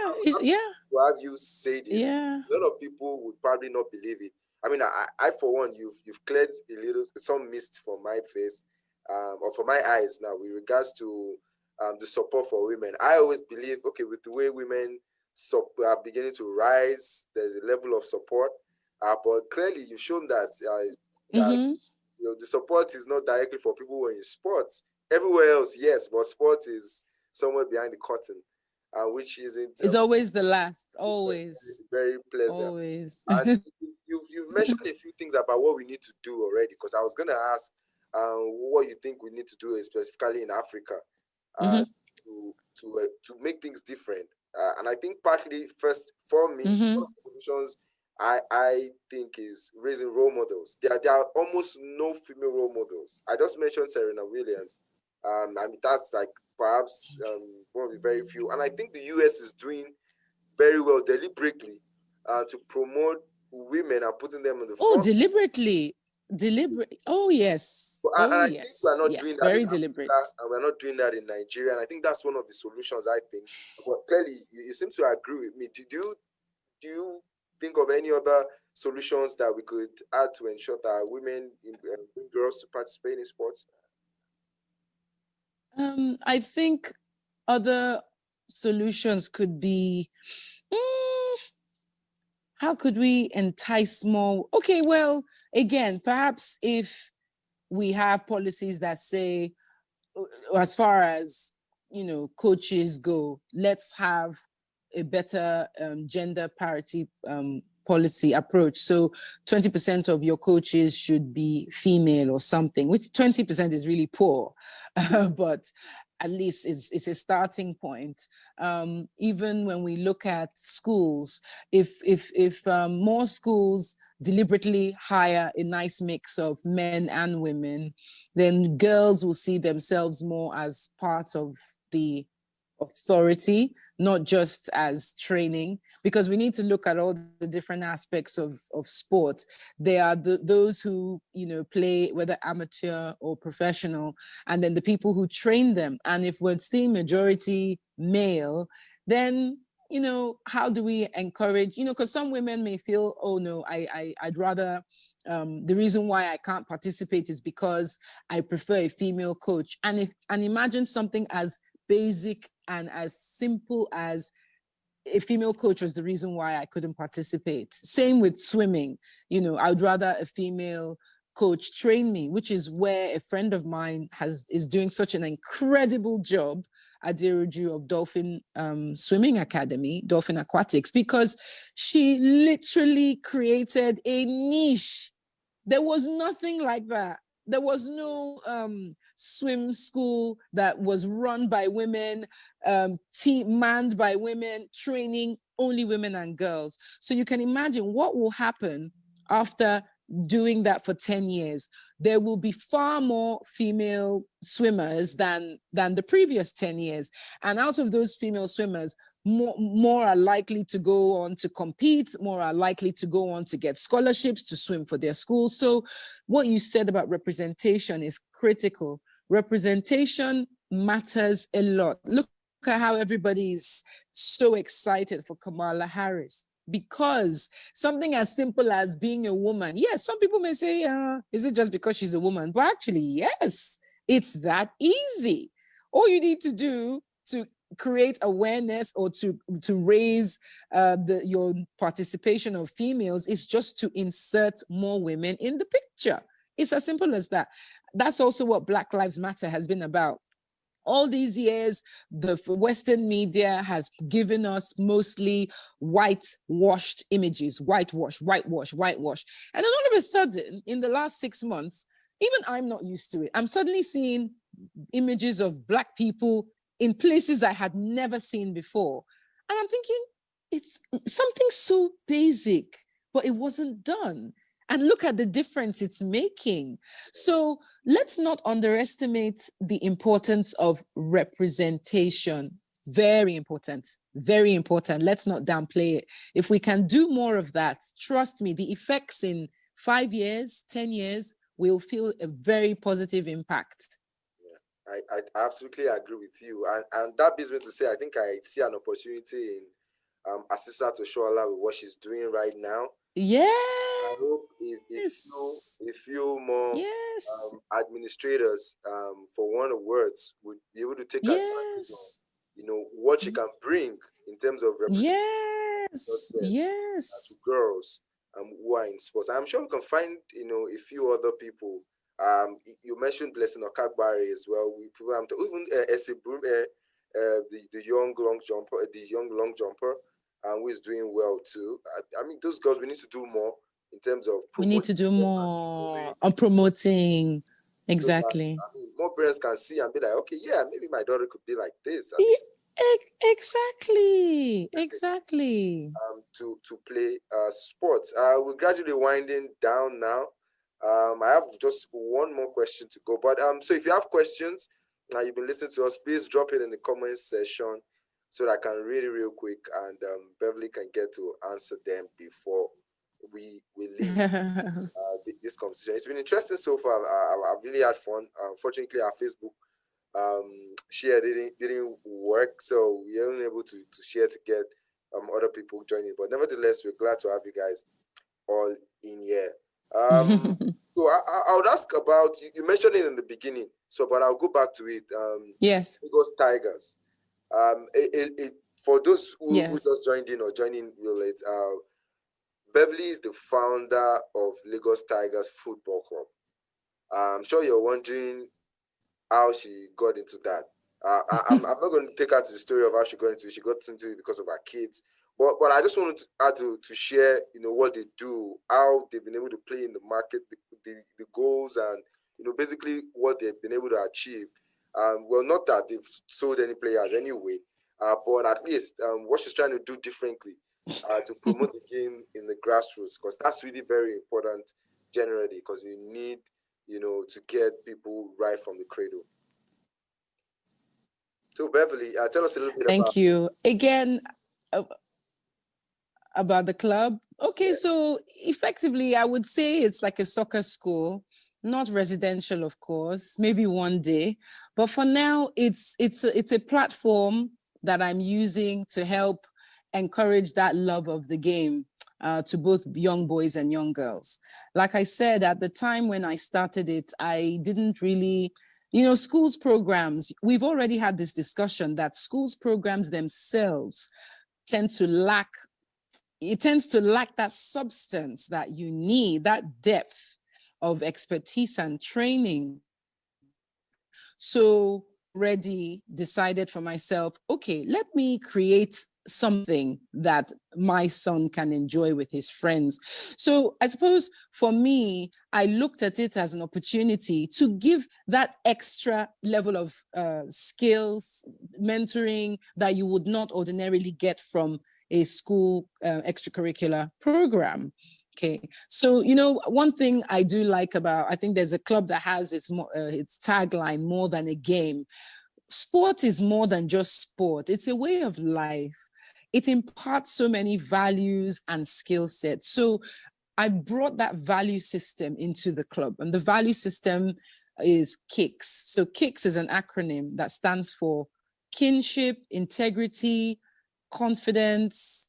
have you say this, Yeah. a lot of people would probably not believe it. I mean, I for one, you've cleared some mist from my face, or from my eyes now, with regards to the support for women. I always believe, okay, with the way women are beginning to rise, there's a level of support, but clearly you've shown that you know, the support is not directly for people who are in sports. Everywhere else, yes, but sports is somewhere behind the curtain, which isn't. It's always the last. Always. Very pleasant. Always. And you've mentioned a few things about what we need to do already, because I was going to ask what you think we need to do specifically in Africa to make things different. And I think partly, first for me, one of the solutions I think is raising role models. There are almost no female role models. I just mentioned Serena Williams. I mean, that's like perhaps one of the very few. And I think the US is doing very well deliberately to promote women and putting them in the front. Oh, deliberately. Oh, yes. And I yes. think we're not doing that very in deliberate. Africa, and we're not doing that in Nigeria. And I think that's one of the solutions, I think. But clearly, you seem to agree with me. Do you think of any other solutions that we could add to ensure that women bring girls to participate in sports? I think other solutions could be, how could we entice more? Okay, well, again, perhaps if we have policies that say, as far as, you know, coaches go, let's have a better gender parity policy approach. So 20% of your coaches should be female or something, which 20% is really poor. But at least is a starting point. Even when we look at schools, if more schools deliberately hire a nice mix of men and women, then girls will see themselves more as part of the authority, not just as training, because we need to look at all the different aspects of sport. There are those who, play, whether amateur or professional, and then the people who train them. And if we're still majority male, then how do we encourage, because some women may feel, oh no, I'd rather, the reason why I can't participate is because I prefer a female coach. And imagine something as basic and as simple as a female coach was the reason why I couldn't participate. Same with swimming. I'd rather a female coach train me, which is where a friend of mine is doing such an incredible job at Deroju of Dolphin Swimming Academy, Dolphin Aquatics, because she literally created a niche. There was nothing like that. There was no swim school that was run by women, team manned by women, training only women and girls. So you can imagine what will happen after doing that for 10 years. There will be far more female swimmers than the previous 10 years. And out of those female swimmers, more are likely to go on to compete, more are likely to go on to get scholarships to swim for their schools. So what you said about representation is critical. Representation matters a lot. Look at how everybody is so excited for Kamala Harris, because something as simple as being a woman, yes, some people may say, is it just because she's a woman? But actually, yes, it's that easy. All you need to do to create awareness or to raise your participation of females is just to insert more women in the picture. It's as simple as that. That's also what Black Lives Matter has been about. All these years, the Western media has given us mostly whitewashed images, whitewash. And then all of a sudden, in the last 6 months, even I'm not used to it. I'm suddenly seeing images of Black people in places I had never seen before. And I'm thinking, it's something so basic, but it wasn't done. And look at the difference it's making. So let's not underestimate the importance of representation. Very important, very important. Let's not downplay it. If we can do more of that, trust me, the effects in 5 years, 10 years, we'll feel a very positive impact. I absolutely agree with you. And that brings me to say, I think I see an opportunity in Asisa Toshola with what she's doing right now. Yeah. I hope if you more administrators, for one of words, would be able to take advantage of, what she can bring in terms of representation to girls who are in sports. I'm sure we can find, a few other people. You mentioned Blessing Okagbari as well. Even Essie Broom, the young long jumper, who is doing well too. I mean, those girls, we need to do more in terms of we need to do more on promoting. Exactly. I mean, more parents can see and be like, okay, yeah, maybe my daughter could be like this. Exactly. To play sports. We're gradually winding down now. I have just one more question to go, but so if you have questions, you've been listening to us, please drop it in the comments section so that I can read it real quick, and Beverly can get to answer them before we leave this conversation. It's been interesting so far. I've really had fun. Unfortunately, our Facebook share didn't work, so we weren't able to share to get other people joining. But nevertheless, we're glad to have you guys all in here. So I would ask about, you mentioned it in the beginning, but I'll go back to it. Yes. Lagos Tigers. For those who just joined in or joining real late, Beverly is the founder of Lagos Tigers Football Club. I'm sure you're wondering how she got into that. I'm not going to take her to the story of how she got into it. She got into it because of her kids. But I just wanted her to share, what they do, how they've been able to play in the market, the goals, and basically what they've been able to achieve. Well, not that they've sold any players anyway, but at least what she's trying to do differently to promote the game in the grassroots, because that's really very important generally, because you need, to get people right from the cradle. So Beverley, tell us a little bit about. Thank you again. About the club. Okay, so effectively, I would say it's like a soccer school, not residential, of course, maybe one day. But for now, it's a platform that I'm using to help encourage that love of the game to both young boys and young girls. Like I said, at the time when I started it, I didn't really, schools programs, we've already had this discussion that schools programs themselves tends to lack that substance that you need, that depth of expertise and training. So already decided for myself, okay, let me create something that my son can enjoy with his friends. So I suppose for me, I looked at it as an opportunity to give that extra level of skills, mentoring that you would not ordinarily get from a school extracurricular program. Okay, so one thing I do like about, I think there's a club that has its tagline, more than a game. Sport is more than just sport. It's a way of life. It imparts so many values and skill sets. So I brought that value system into the club, and the value system is KICS. So KICS is an acronym that stands for kinship, integrity, confidence,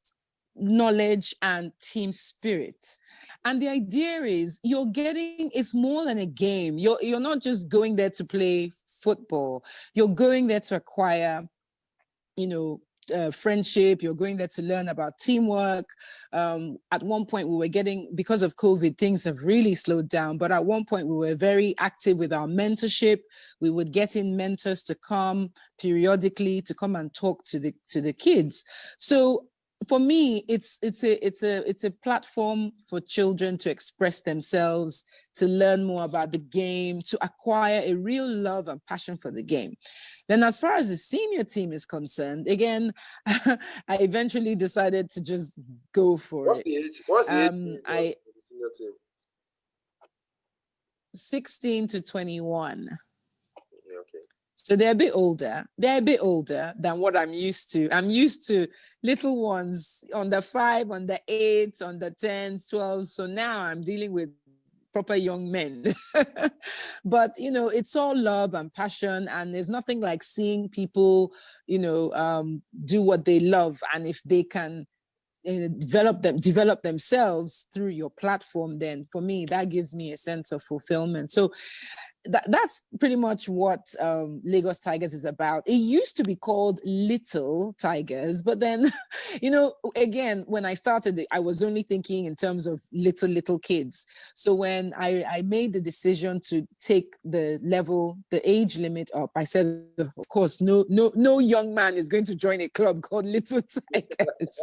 knowledge, and team spirit. And the idea is it's more than a game. You're not just going there to play football. You're going there to acquire, friendship. You're going there to learn about teamwork. At one point we were because of COVID, things have really slowed down, but at one point we were very active with our mentorship. We would get in mentors to come periodically to come and talk to the kids. So for me, it's a platform for children to express themselves, to learn more about the game, to acquire a real love and passion for the game. Then as far as the senior team is concerned, again, I eventually decided to just go for What's it. The age? What's the age for the senior team? 16 to 21. Okay. So they're a bit older. They're a bit older than what I'm used to. I'm used to little ones on the 5, on the 8, on the 10s, 12s. So now I'm dealing with proper young men. But, it's all love and passion. And there's nothing like seeing people, do what they love. And if they can develop themselves through your platform, then for me, that gives me a sense of fulfillment. So that's pretty much what Lagos Tigers is about. It used to be called Little Tigers, but then, again, when I started, I was only thinking in terms of little kids. So when I made the decision to take the age limit up, I said, of course, no young man is going to join a club called Little Tigers.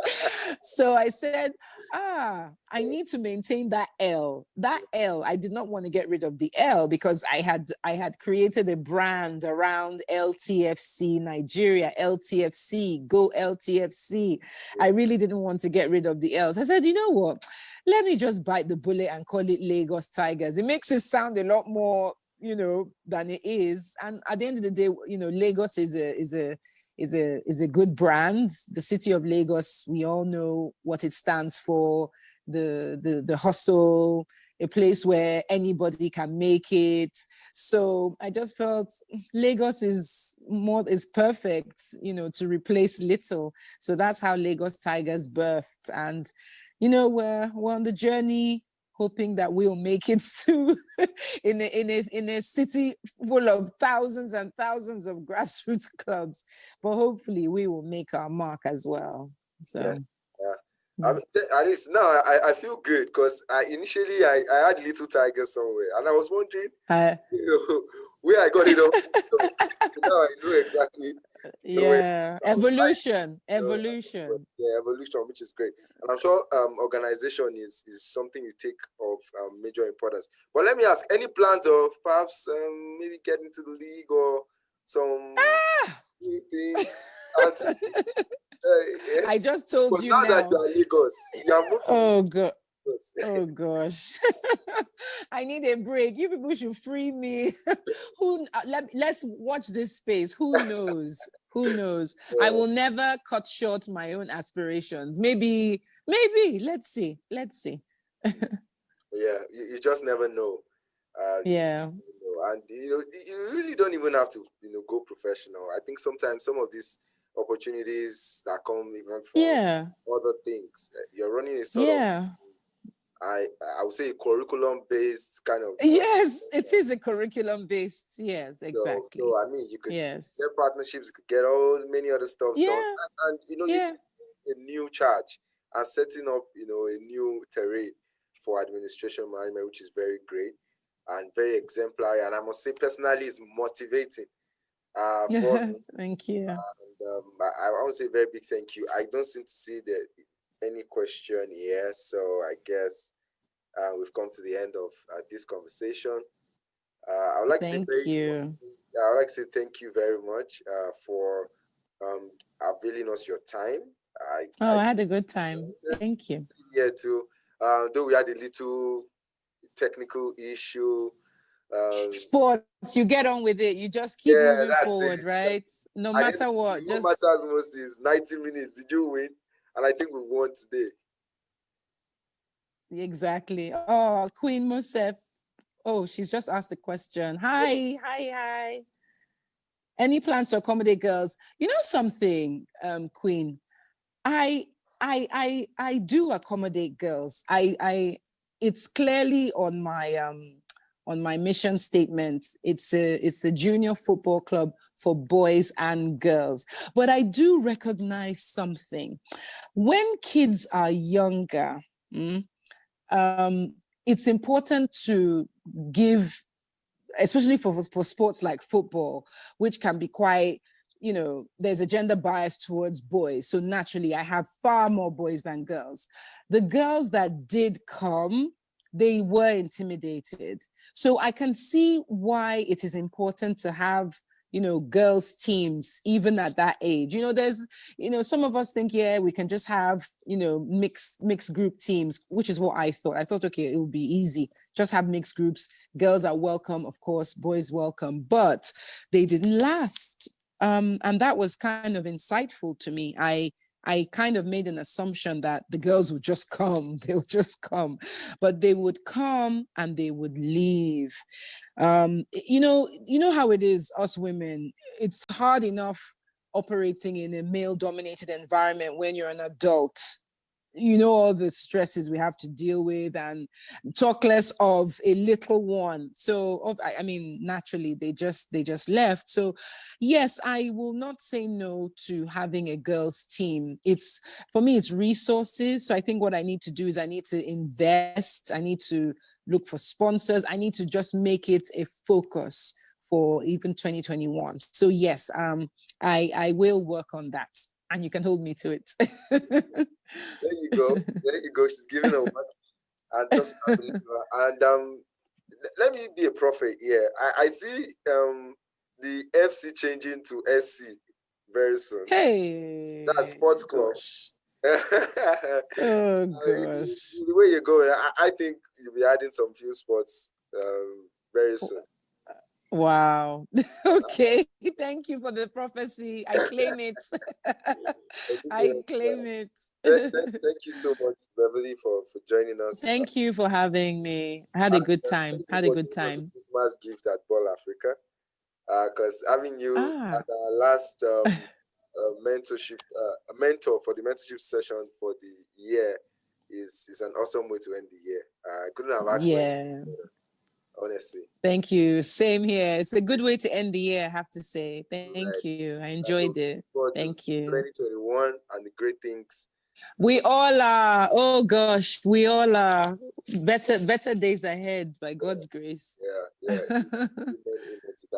So I said, I need to maintain that L. That L, I did not want to get rid of the L because I had created a brand around LTFC Nigeria, LTFC, go LTFC. I really didn't want to get rid of the L's. I said, you know what? Let me just bite the bullet and call it Lagos Tigers. It makes it sound a lot more, than it is. And at the end of the day, Lagos is a good brand. The city of Lagos, we all know what it stands for, the hustle, a place where anybody can make it. So I just felt Lagos is perfect, to replace Little. So that's how Lagos Tigers birthed. And, we're on the journey, hoping that we'll make it to in a city full of thousands and thousands of grassroots clubs. But hopefully we will make our mark as well. So I mean, at least now I feel good because initially I had Little Tigers somewhere and I was wondering where I got it up. So now I know exactly. Evolution, Yeah, evolution, which is great. And I'm sure organization is something you take of major importance. But let me ask, any plans of perhaps maybe get into the league or some new things. And, yeah. I just told But you now that now. you are Lagos, you are moved to Oh God. Lagos. Oh gosh. I need a break. You people should free me. Let's watch this space. Who knows? Who knows? I will never cut short my own aspirations. Maybe. Let's see. Yeah, you just never know. Yeah. And you really don't even have to go professional. I think sometimes some of these opportunities that come even from Yeah. other things, you're running a sort of Yeah. I would say curriculum based kind of Yes, it is a curriculum based. Yes, exactly. so I mean you could Yes. get partnerships, you could get all many other stuff done, Yeah. and you Yeah. a new charge and setting up a new terrain for administration management, which is very great and very exemplary, and I must say personally is motivating for me. Thank you. And I want to say a very big thank you. I don't seem to see any question here, so I guess we've come to the end of this conversation. I would like to say Thank you. I would like to say thank you very much for availing us your time. I had a good time. Thank you. Yeah, too. Though we had a little technical issue. Sports, you get on with it. You just keep moving forward, right? No matter what. What matters most is 90 minutes. Did you win? And I think we won today. Exactly. Oh, Queen Mosef. Oh, she's just asked a question. Hi. Any plans to accommodate girls? You know something, Queen? I do accommodate girls. It's clearly on my mission statement. It's a junior football club for boys and girls. But I do recognize something. When kids are younger, it's important to give, especially for sports like football, which can be quite, there's a gender bias towards boys. So naturally, I have far more boys than girls. The girls that did come, they were intimidated. So I can see why it is important to have, girls teams, even at that age. There's, some of us think, yeah, we can just have, mixed group teams, which is what I thought. I thought, okay, it would be easy. Just have mixed groups. Girls are welcome, of course, boys welcome, but they didn't last. And that was kind of insightful to me. I kind of made an assumption that the girls would just come, they'll just come, but they would come and they would leave. You know how it is, us women, it's hard enough operating in a male-dominated environment when you're an adult. All the stresses we have to deal with, and talk less of a little one. So I mean, naturally they just left. So yes, I will not say no to having a girls team. For me, it's resources. So I think what I need to do is I need to invest. I need to look for sponsors. I need to just make it a focus for even 2021. So yes, I will work on that. And you can hold me to it. There you go. She's giving a word. And just and let me be a prophet here. I see the FC changing to SC very soon. Hey, that's sports club. Oh gosh. The way you're going, I think you'll be adding some few sports very soon. Wow. Okay. Thank you for the prophecy. I claim it. I claim it. Thank you so much, Beverley, for joining us. Thank you for having me. I had a good time. Christmas gift at Ball Africa. Because having you as our last mentorship mentor for the mentorship session for the year is an awesome way to end the year. I couldn't have asked for it, honestly. Thank you. Same here. It's a good way to end the year, I have to say. Thank you. I enjoyed it. Thank you. 2021 and the great things. We all are. Oh gosh, we all are. Better days ahead by God's grace.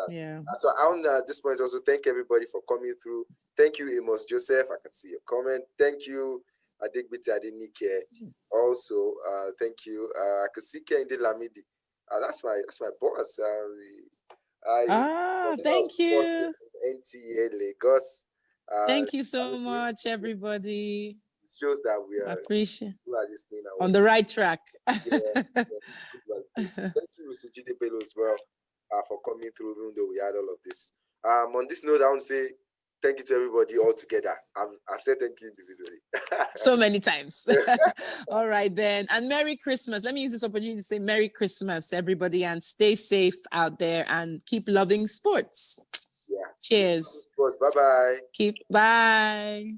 Yeah. So I want at this point also thank everybody for coming through. Thank you, Amos Joseph. I can see your comment. Thank you, Adigbiti Adenike. Also, thank you, Akasike Inde Lamidi. That's my boss. Thank you. NTA Lagos. Thank you so much, everybody. It shows that I appreciate we are listening. on the right track. Yeah, good one. Thank you, Mr. Jide Bello, as well, for coming through, even though we had all of this. On this note, I want to say thank you to everybody all together. I've said thank you individually. So many times. All right, then. And Merry Christmas. Let me use this opportunity to say Merry Christmas, everybody, and stay safe out there and keep loving sports. Yeah. Cheers. Bye-bye. Bye.